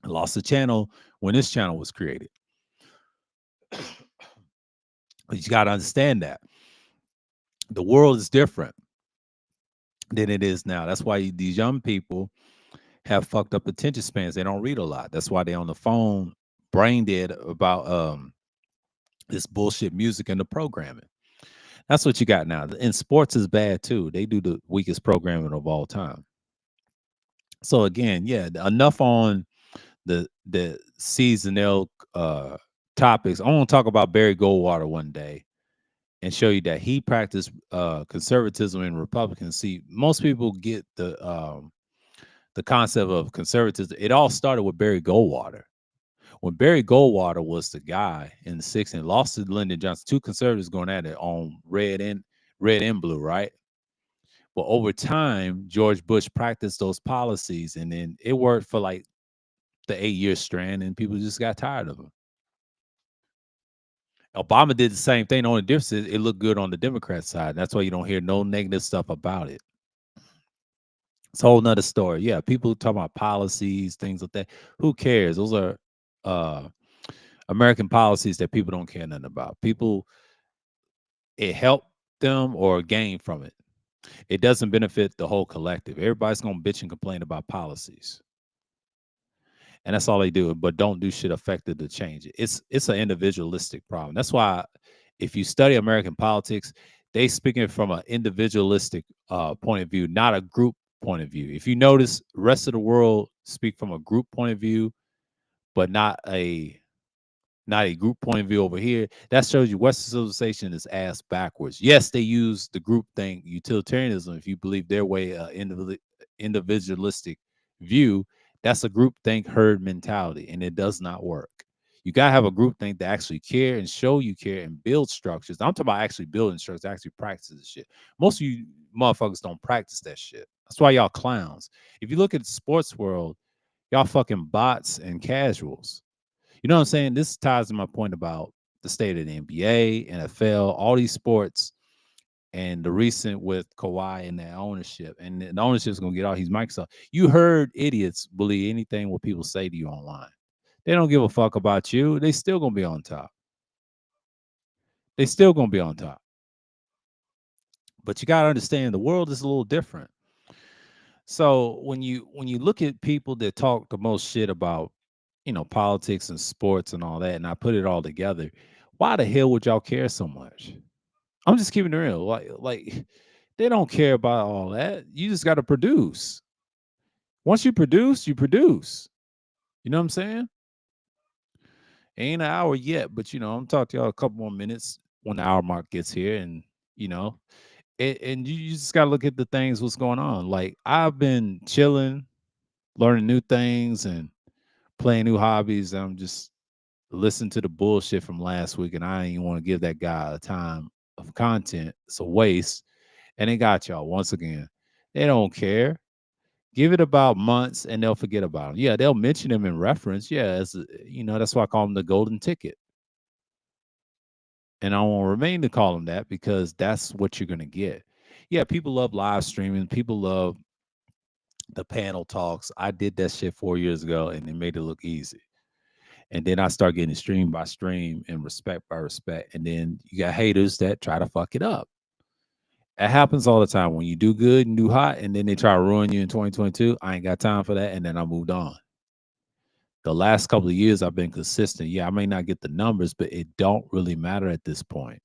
I lost the channel when this channel was created. But you got to understand that the world is different than it is now. That's why these young people have fucked up attention spans. They don't read a lot. That's why they on the phone brain dead about this bullshit music and the programming. That's what you got now. And sports is bad too. They do the weakest programming of all time. So again, yeah, enough on the seasonal topics. I want to talk about Barry Goldwater one day and show you that he practiced conservatism and Republicans. See, most people get the concept of conservatism. It all started with Barry Goldwater. When Barry Goldwater was the guy in the '60s and lost to Lyndon Johnson, two conservatives going at it on red and blue, right? But over time, George Bush practiced those policies, and then it worked for like the 8 year strand, and people just got tired of him. Obama did the same thing. The only difference is it looked good on the Democrat side. That's why you don't hear no negative stuff about it. It's a whole nother story. Yeah, people talk about policies, things like that. Who cares? Those are uh, American policies that people don't care nothing about. People, it helped them or gain from it. It doesn't benefit the whole collective. Everybody's gonna bitch and complain about policies, and that's all they do. But don't do shit effective to change it. It's an individualistic problem. That's why if you study American politics, they speaking from an individualistic point of view, not a group point of view. If you notice, rest of the world speak from a group point of view, but not a group point of view over here. That shows you Western civilization is ass backwards. Yes, they use the group thing, utilitarianism. If you believe their way, individualistic view, that's a group think herd mentality, and it does not work. You gotta have a group think that actually care and show you care and build structures. I'm talking about actually building structures, actually practice this shit. Most of you motherfuckers don't practice that shit. That's why y'all clowns. If you look at the sports world, y'all fucking bots and casuals. You know what I'm saying? This ties to my point about the state of the NBA, NFL, all these sports, and the recent with Kawhi and that ownership. And the ownership is going to get all these Microsoft. You heard idiots believe anything what people say to you online. They don't give a fuck about you. They still going to be on top. They still going to be on top. But you got to understand the world is a little different. So when you look at people that talk the most shit about politics and sports and all that, and I put it all together, why the hell would y'all care so much? I'm just keeping it real. Like they don't care about all that. You just got to produce. Once you produce, you produce. You know what I'm saying? Ain't an hour yet, but I'm talking to y'all a couple more minutes when the hour mark gets here, and you know, and you just gotta look at the things what's going on. Like I've been chilling, learning new things, and playing new hobbies. I'm just listening to the bullshit from last week, and I ain't even want to give that guy a time of content. It's a waste, and they got y'all once again. They don't care. Give it about months, and they'll forget about him. Yeah, they'll mention him in reference. Yeah, that's why I call him the golden ticket. And I won't remain to call them that because that's what you're going to get. Yeah, people love live streaming. People love the panel talks. I did that shit 4 years ago and it made it look easy. And then I start getting stream by stream and respect by respect. And then you got haters that try to fuck it up. It happens all the time when you do good and do hot, and then they try to ruin you in 2022. I ain't got time for that. And then I moved on. The last couple of years, I've been consistent. Yeah, I may not get the numbers, but it don't really matter at this point.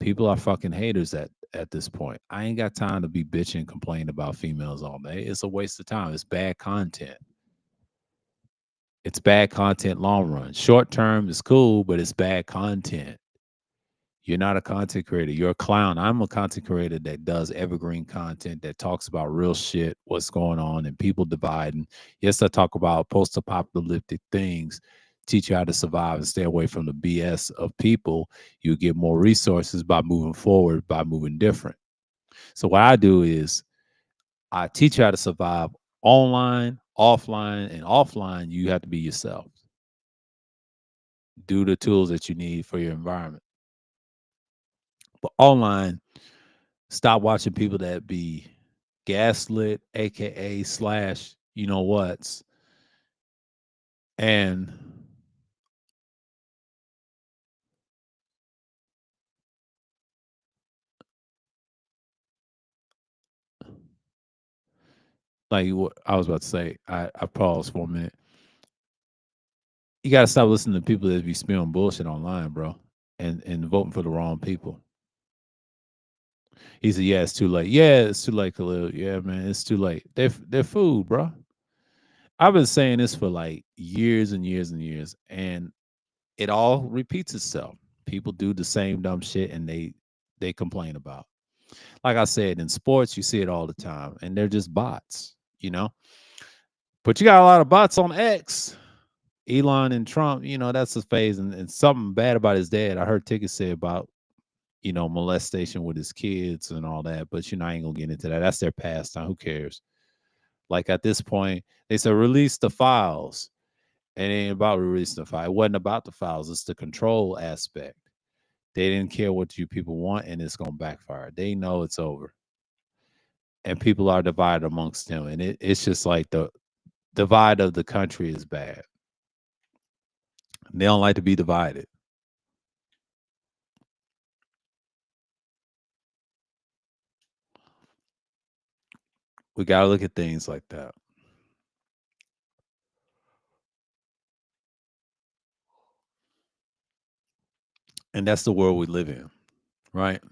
People are fucking haters at this point. I ain't got time to be bitching and complaining about females all day. It's a waste of time. It's bad content. It's bad content long run. Short term is cool, but it's bad content. You're not a content creator. You're a clown. I'm a content creator that does evergreen content that talks about real shit, what's going on, and people dividing. Yes, I talk about post-apocalyptic things, teach you how to survive and stay away from the BS of people. You get more resources by moving forward, by moving different. So what I do is I teach you how to survive online, offline, and offline. You have to be yourself. Do the tools that you need for your environment. But online, stop watching people that be gaslit, aka slash, you know what's, and like what I was about to say. I paused for a minute. You gotta stop listening to people that be spewing bullshit online, bro, and voting for the wrong people. He said, "Yeah, it's too late. Yeah, it's too late, Khalil. Yeah, man, it's too late. They're food, bro." I've been saying this for like years and years and years, and it all repeats itself. People do the same dumb shit, and they complain about. Like I said, in sports, you see it all the time, and they're just bots, you know. But you got a lot of bots on X. Elon and Trump, that's his phase, and something bad about his dad. I heard Ticket say about molestation with his kids and all that. But I ain't gonna get into that. That's their pastime. Who cares? Like at this point, they said release the files. It ain't about releasing the file. It wasn't about the files. It's the control aspect. They didn't care what you people want, and it's gonna backfire. They know it's over, and people are divided amongst them, and it's just like the divide of the country is bad. They don't like to be divided. We gotta look at things like that, and that's the world we live in, right?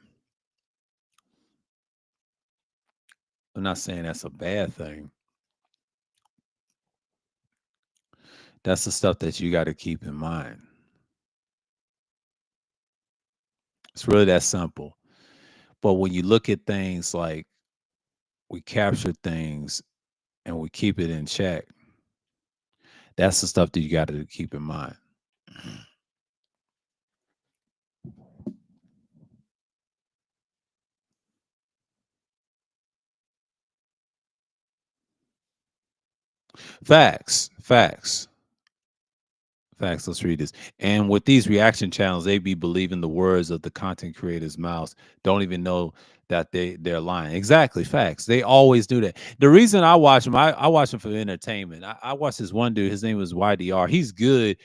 I'm not saying that's a bad thing. That's the stuff that you got to keep in mind. It's really that simple. But when you look at things like we capture things and we keep it in check, that's the stuff that you got to keep in mind. Facts, facts, facts. Let's read this. And with these reaction channels, they be believing the words of the content creators' mouths. Don't even know that they're lying. Exactly, facts. They always do that. The reason I watch them, I watch them for entertainment. I watch this one dude. His name was YDR. He's good,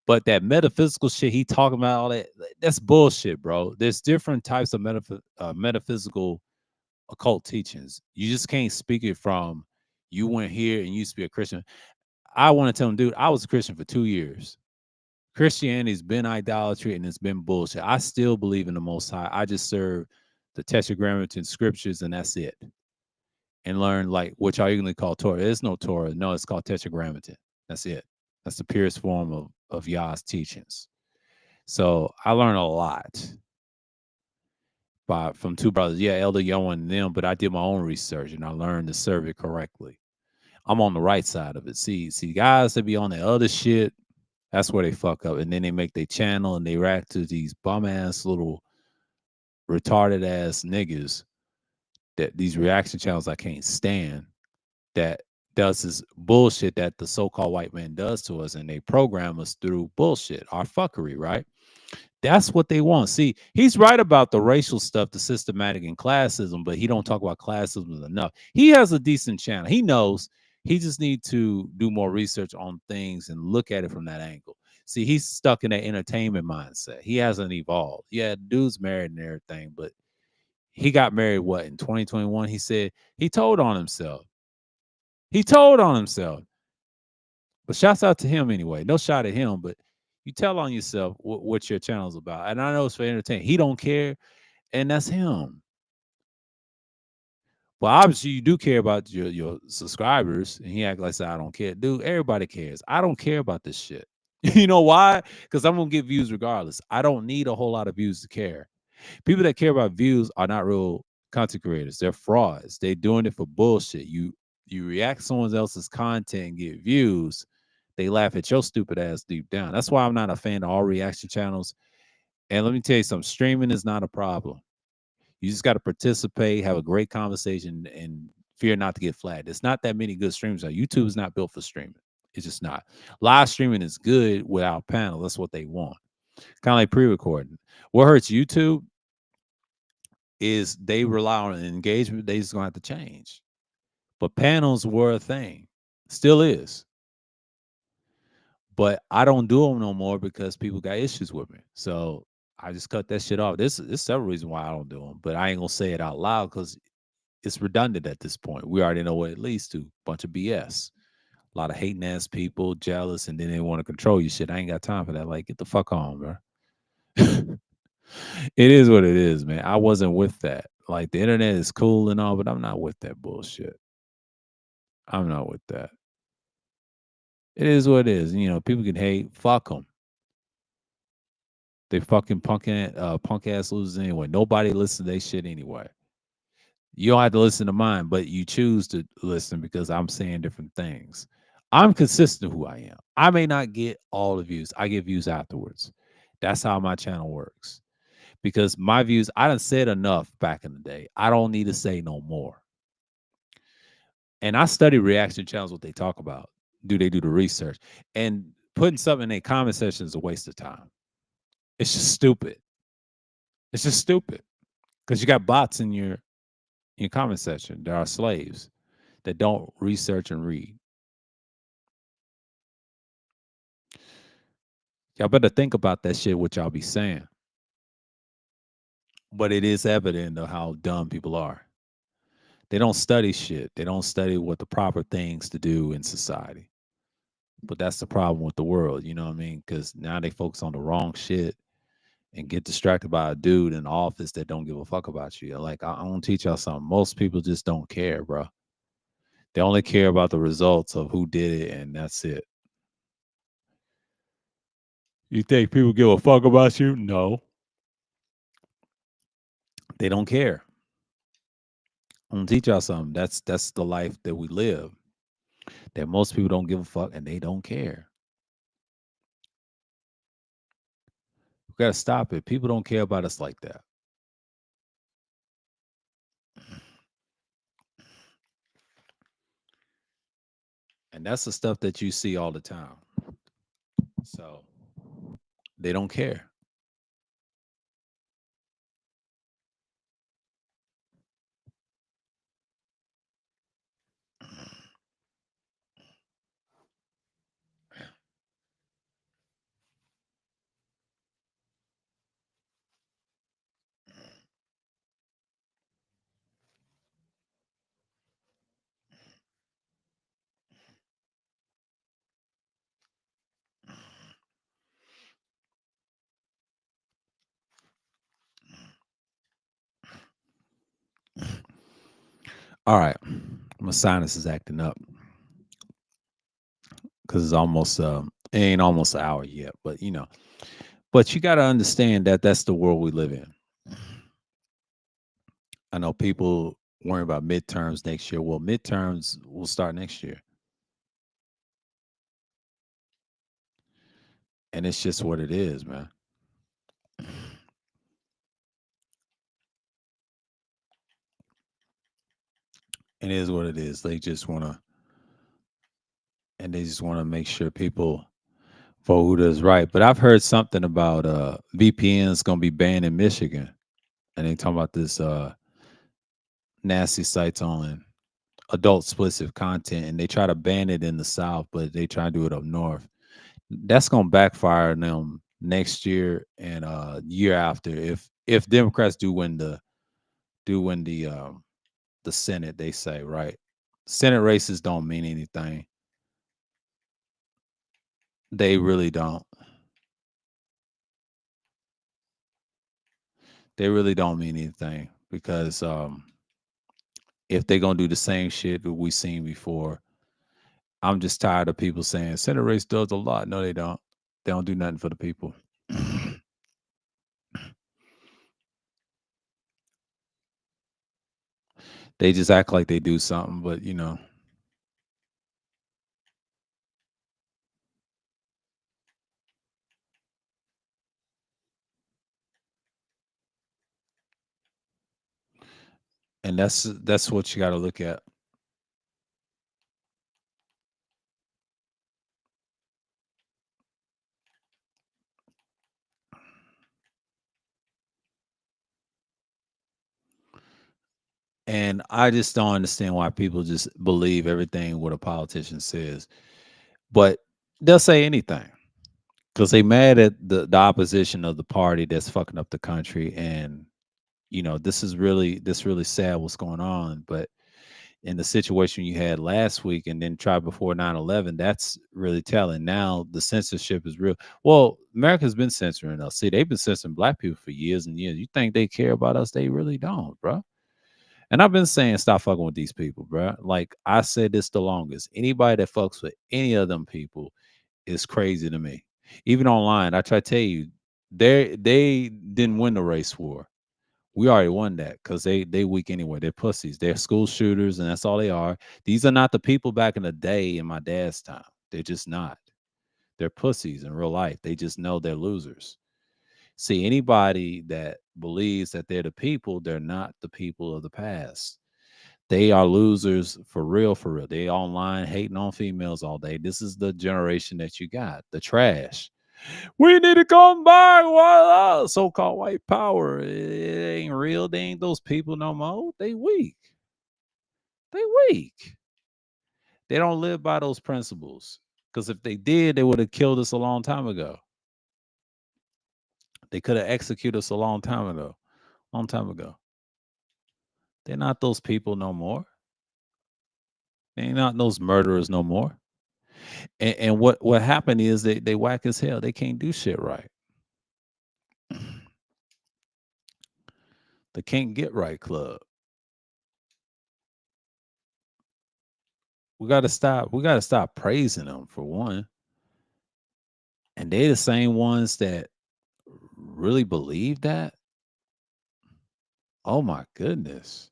but that metaphysical shit he talking about, all that's bullshit, bro. There's different types of metaphysical occult teachings. You just can't speak it from you went here and you used to be a Christian. I want to tell them, dude, I was a Christian for 2 years. Christianity's been idolatry and it's been bullshit. I still believe in the Most High. I just serve the Tetragrammaton scriptures and that's it. And learn like which I usually call Torah. There's no Torah. No, it's called Tetragrammaton. That's it. That's the purest form of Yah's teachings. So I learned a lot from two brothers. Yeah, Elder Yo and them, but I did my own research and I learned to serve it correctly. I'm on the right side of it. See, guys that be on the other shit, that's where they fuck up. And then they make their channel and they react to these bum ass little retarded ass niggas that these reaction channels I can't stand that does this bullshit that the so-called white man does to us, and they program us through bullshit, our fuckery, right? That's what they want. See, he's right about the racial stuff, the systematic and classism, but he don't talk about classism enough. He has a decent channel. He knows he just need to do more research on things and look at it from that angle. See, he's stuck in that entertainment mindset. He hasn't evolved. Yeah, dude's married and everything, but he got married what in 2021? He said he told on himself. He told on himself. But shouts out to him anyway. No shot at him, but you tell on yourself what your channel's about. And I know it's for entertainment. He don't care, and that's him. Well, obviously you do care about your subscribers, and he act like I don't care. Dude, everybody cares. I don't care about this shit. You know why? Because I'm gonna get views regardless. I don't need a whole lot of views to care. People that care about views are not real content creators. They're frauds. They're doing it for bullshit. You react to someone else's content and get views. They laugh at your stupid ass deep down. That's why I'm not a fan of all reaction channels. And let me tell you something, streaming is not a problem. You just got to participate, have a great conversation, and fear not to get flagged. There's not that many good streamers. YouTube is not built for streaming. It's just not. Live streaming is good without panel. That's what they want. Kind of like pre-recording. What hurts YouTube is they rely on engagement. They just gonna have to change. But panels were a thing, still is. But I don't do them no more because people got issues with me. So I just cut that shit off. There's several reasons why I don't do them, but I ain't gonna say it out loud because it's redundant at this point. We already know what it leads to. Bunch of BS. A lot of hating ass people, jealous, and then they want to control you. Shit, I ain't got time for that. Like, get the fuck on, bro. It is what it is, man. I wasn't with that. Like, the internet is cool and all, but I'm not with that bullshit. I'm not with that. It is what it is. You know, people can hate. Fuck them. They fucking punk ass losers anyway. Nobody listens to their shit anyway. You don't have to listen to mine, but you choose to listen because I'm saying different things. I'm consistent who I am. I may not get all the views. I get views afterwards. That's how my channel works. Because my views, I done said enough back in the day. I don't need to say no more. And I study reaction channels, what they talk about. Do they do the research? And putting something in a comment section is a waste of time. It's just stupid. It's just stupid. Because you got bots in your comment section. There are slaves that don't research and read. Y'all better think about that shit, what y'all be saying. But it is evident of how dumb people are. They don't study shit. They don't study what the proper things to do in society. But that's the problem with the world, you know what I mean? Because now they focus on the wrong shit and get distracted by a dude in the office that don't give a fuck about you. Like, I want to teach y'all something. Most people just don't care, bro. They only care about the results of who did it, and that's it. You think people give a fuck about you? No, they don't care. I'm gonna teach y'all something. That's the life that we live. That most people don't give a fuck and they don't care. We gotta stop it. People don't care about us like that. And that's the stuff that you see all the time. So they don't care. All right, my sinus is acting up because it's almost it ain't almost an hour yet, but but you got to understand that that's the world we live in. I know people worry about midterms next year. Well, midterms will start next year, and it's just what it is, man. It is what it is. They just want to make sure people vote who does right. But I've heard something about VPNs gonna be banned in Michigan, and they talking about this nasty sites on adult explicit content, and they try to ban it in the South, but they try to do it up north. That's gonna backfire on them next year and year after if Democrats do win the Senate. They say right, Senate races don't mean anything. They really don't. They really don't mean anything because if they're gonna do the same shit that we seen before, I'm just tired of people saying Senate race does a lot. No, they don't. They don't do nothing for the people. They just act like they do something, but and that's what you got to look at. And I just don't understand why people just believe everything what a politician says. But they'll say anything because they mad at the opposition of the party that's fucking up the country. And this really sad what's going on. But in the situation you had last week and then try before 9/11, that's really telling. Now the censorship is real. Well, America's been censoring us. See, they've been censoring black people for years and years. You think they care about us? They really don't, bro. And I've been saying stop fucking with these people, bro. Like I said this the longest. Anybody that fucks with any of them people is crazy to me. Even online, I try to tell you, they didn't win the race war. We already won that because they weak anyway. They're pussies. They're school shooters, and that's all they are. These are not the people back in the day in my dad's time. They're just not. They're pussies in real life. They just know they're losers. See, anybody that believes that they're the people, they're not the people of the past. They are losers for real, for real. They online hating on females all day. This is the generation that you got, the trash. We need to come back. So-called white power. It ain't real. They ain't those people no more. They weak. They weak. They don't live by those principles. Because if they did, they would have killed us a long time ago. They could have executed us a long time ago. Long time ago. They're not those people no more. They ain't not those murderers no more. And what happened is they whack as hell. They can't do shit right. The can't get right club. We gotta stop praising them for one. And they the same ones that really believe that. Oh my goodness.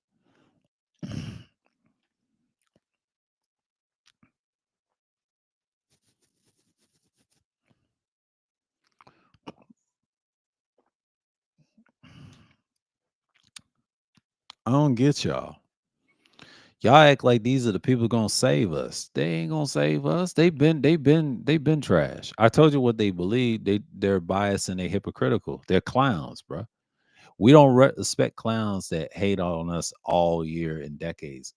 I don't get y'all. Y'all act like these are the people gonna save us. They ain't gonna save us. They've been trash. I told you what they believe. They're biased and they hypocritical. They're clowns, bro. We don't respect clowns that hate on us all year and decades,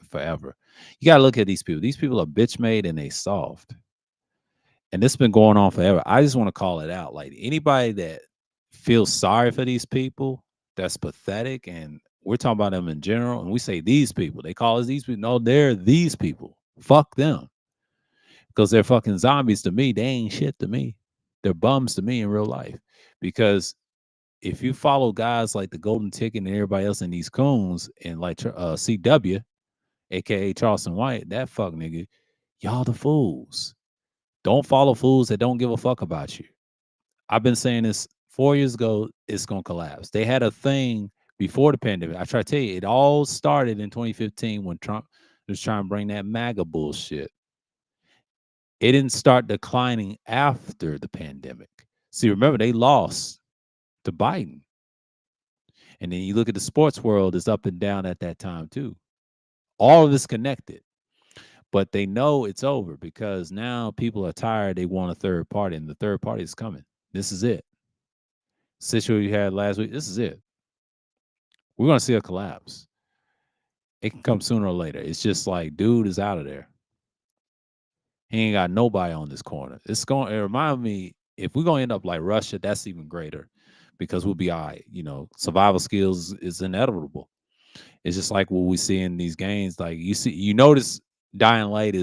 forever. You gotta look at these people. These people are bitch made and they soft. And this has been going on forever. I just want to call it out. Like anybody that feels sorry for these people, that's pathetic. And we're talking about them in general. And we say these people, they call us these people. No, they're these people. Fuck them. Because they're fucking zombies to me. They ain't shit to me. They're bums to me in real life. Because if you follow guys like the Golden Ticket and everybody else in these coons and like CW, aka Charleston White, that fuck nigga, y'all the fools. Don't follow fools that don't give a fuck about you. I've been saying this 4 years ago, it's gonna collapse. They had a thing before the pandemic. I try to tell you, it all started in 2015 when Trump was trying to bring that MAGA bullshit. It didn't start declining after the pandemic. See, remember they lost to Biden. And then you look at the sports world, it's up and down at that time too. All of it's connected. But they know it's over because now people are tired. They want a third party, and the third party is coming. This is it. Situation you had last week, this is it. We're gonna see a collapse. It can come sooner or later. It's just like, dude is out of there. He ain't got nobody on this corner. It remind me, if we're gonna end up like Russia, that's even greater because we'll be all right. Survival skills is inevitable. It's just like what we see in these games. Like you notice Dying Light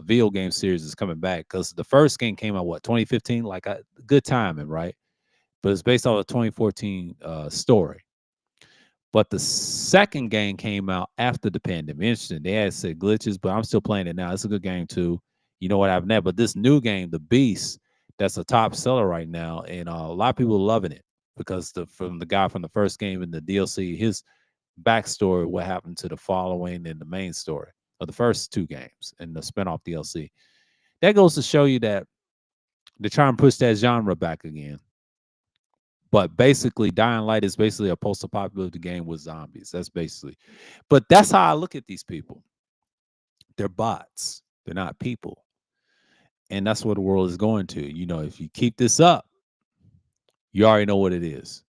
video game series is coming back because the first game came out 2015, like a good timing, right? But it's based on a 2014 story. But the second game came out after the pandemic. Interesting. They had said glitches, but I'm still playing it now. It's a good game too. You know what happened there? But this new game, The Beast, that's a top seller right now, and a lot of people are loving it because from the guy from the first game and the DLC, his backstory, what happened to the following and the main story of the first two games and the spinoff DLC. That goes to show you that they're trying to push that genre back again. But basically, Dying Light is basically a post-apocalyptic game with zombies. But that's how I look at these people. They're bots. They're not people. And that's what the world is going to. If you keep this up, you already know what it is.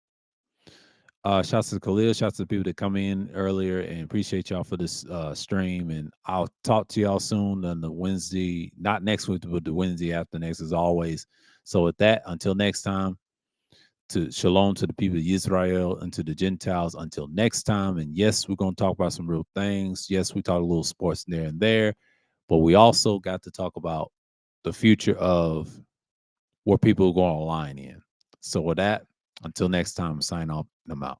Shouts to Khalil, shouts to the people that come in earlier, and appreciate y'all for this stream. And I'll talk to y'all soon on the Wednesday, not next week, but the Wednesday after next, as always. So with that, until next time, to shalom to the people of Israel and to the Gentiles until next time. And yes, we're going to talk about some real things. Yes, we talk a little sports there and there, but we also got to talk about the future of where people are going online in. So with that, until next time, sign off and I'm out.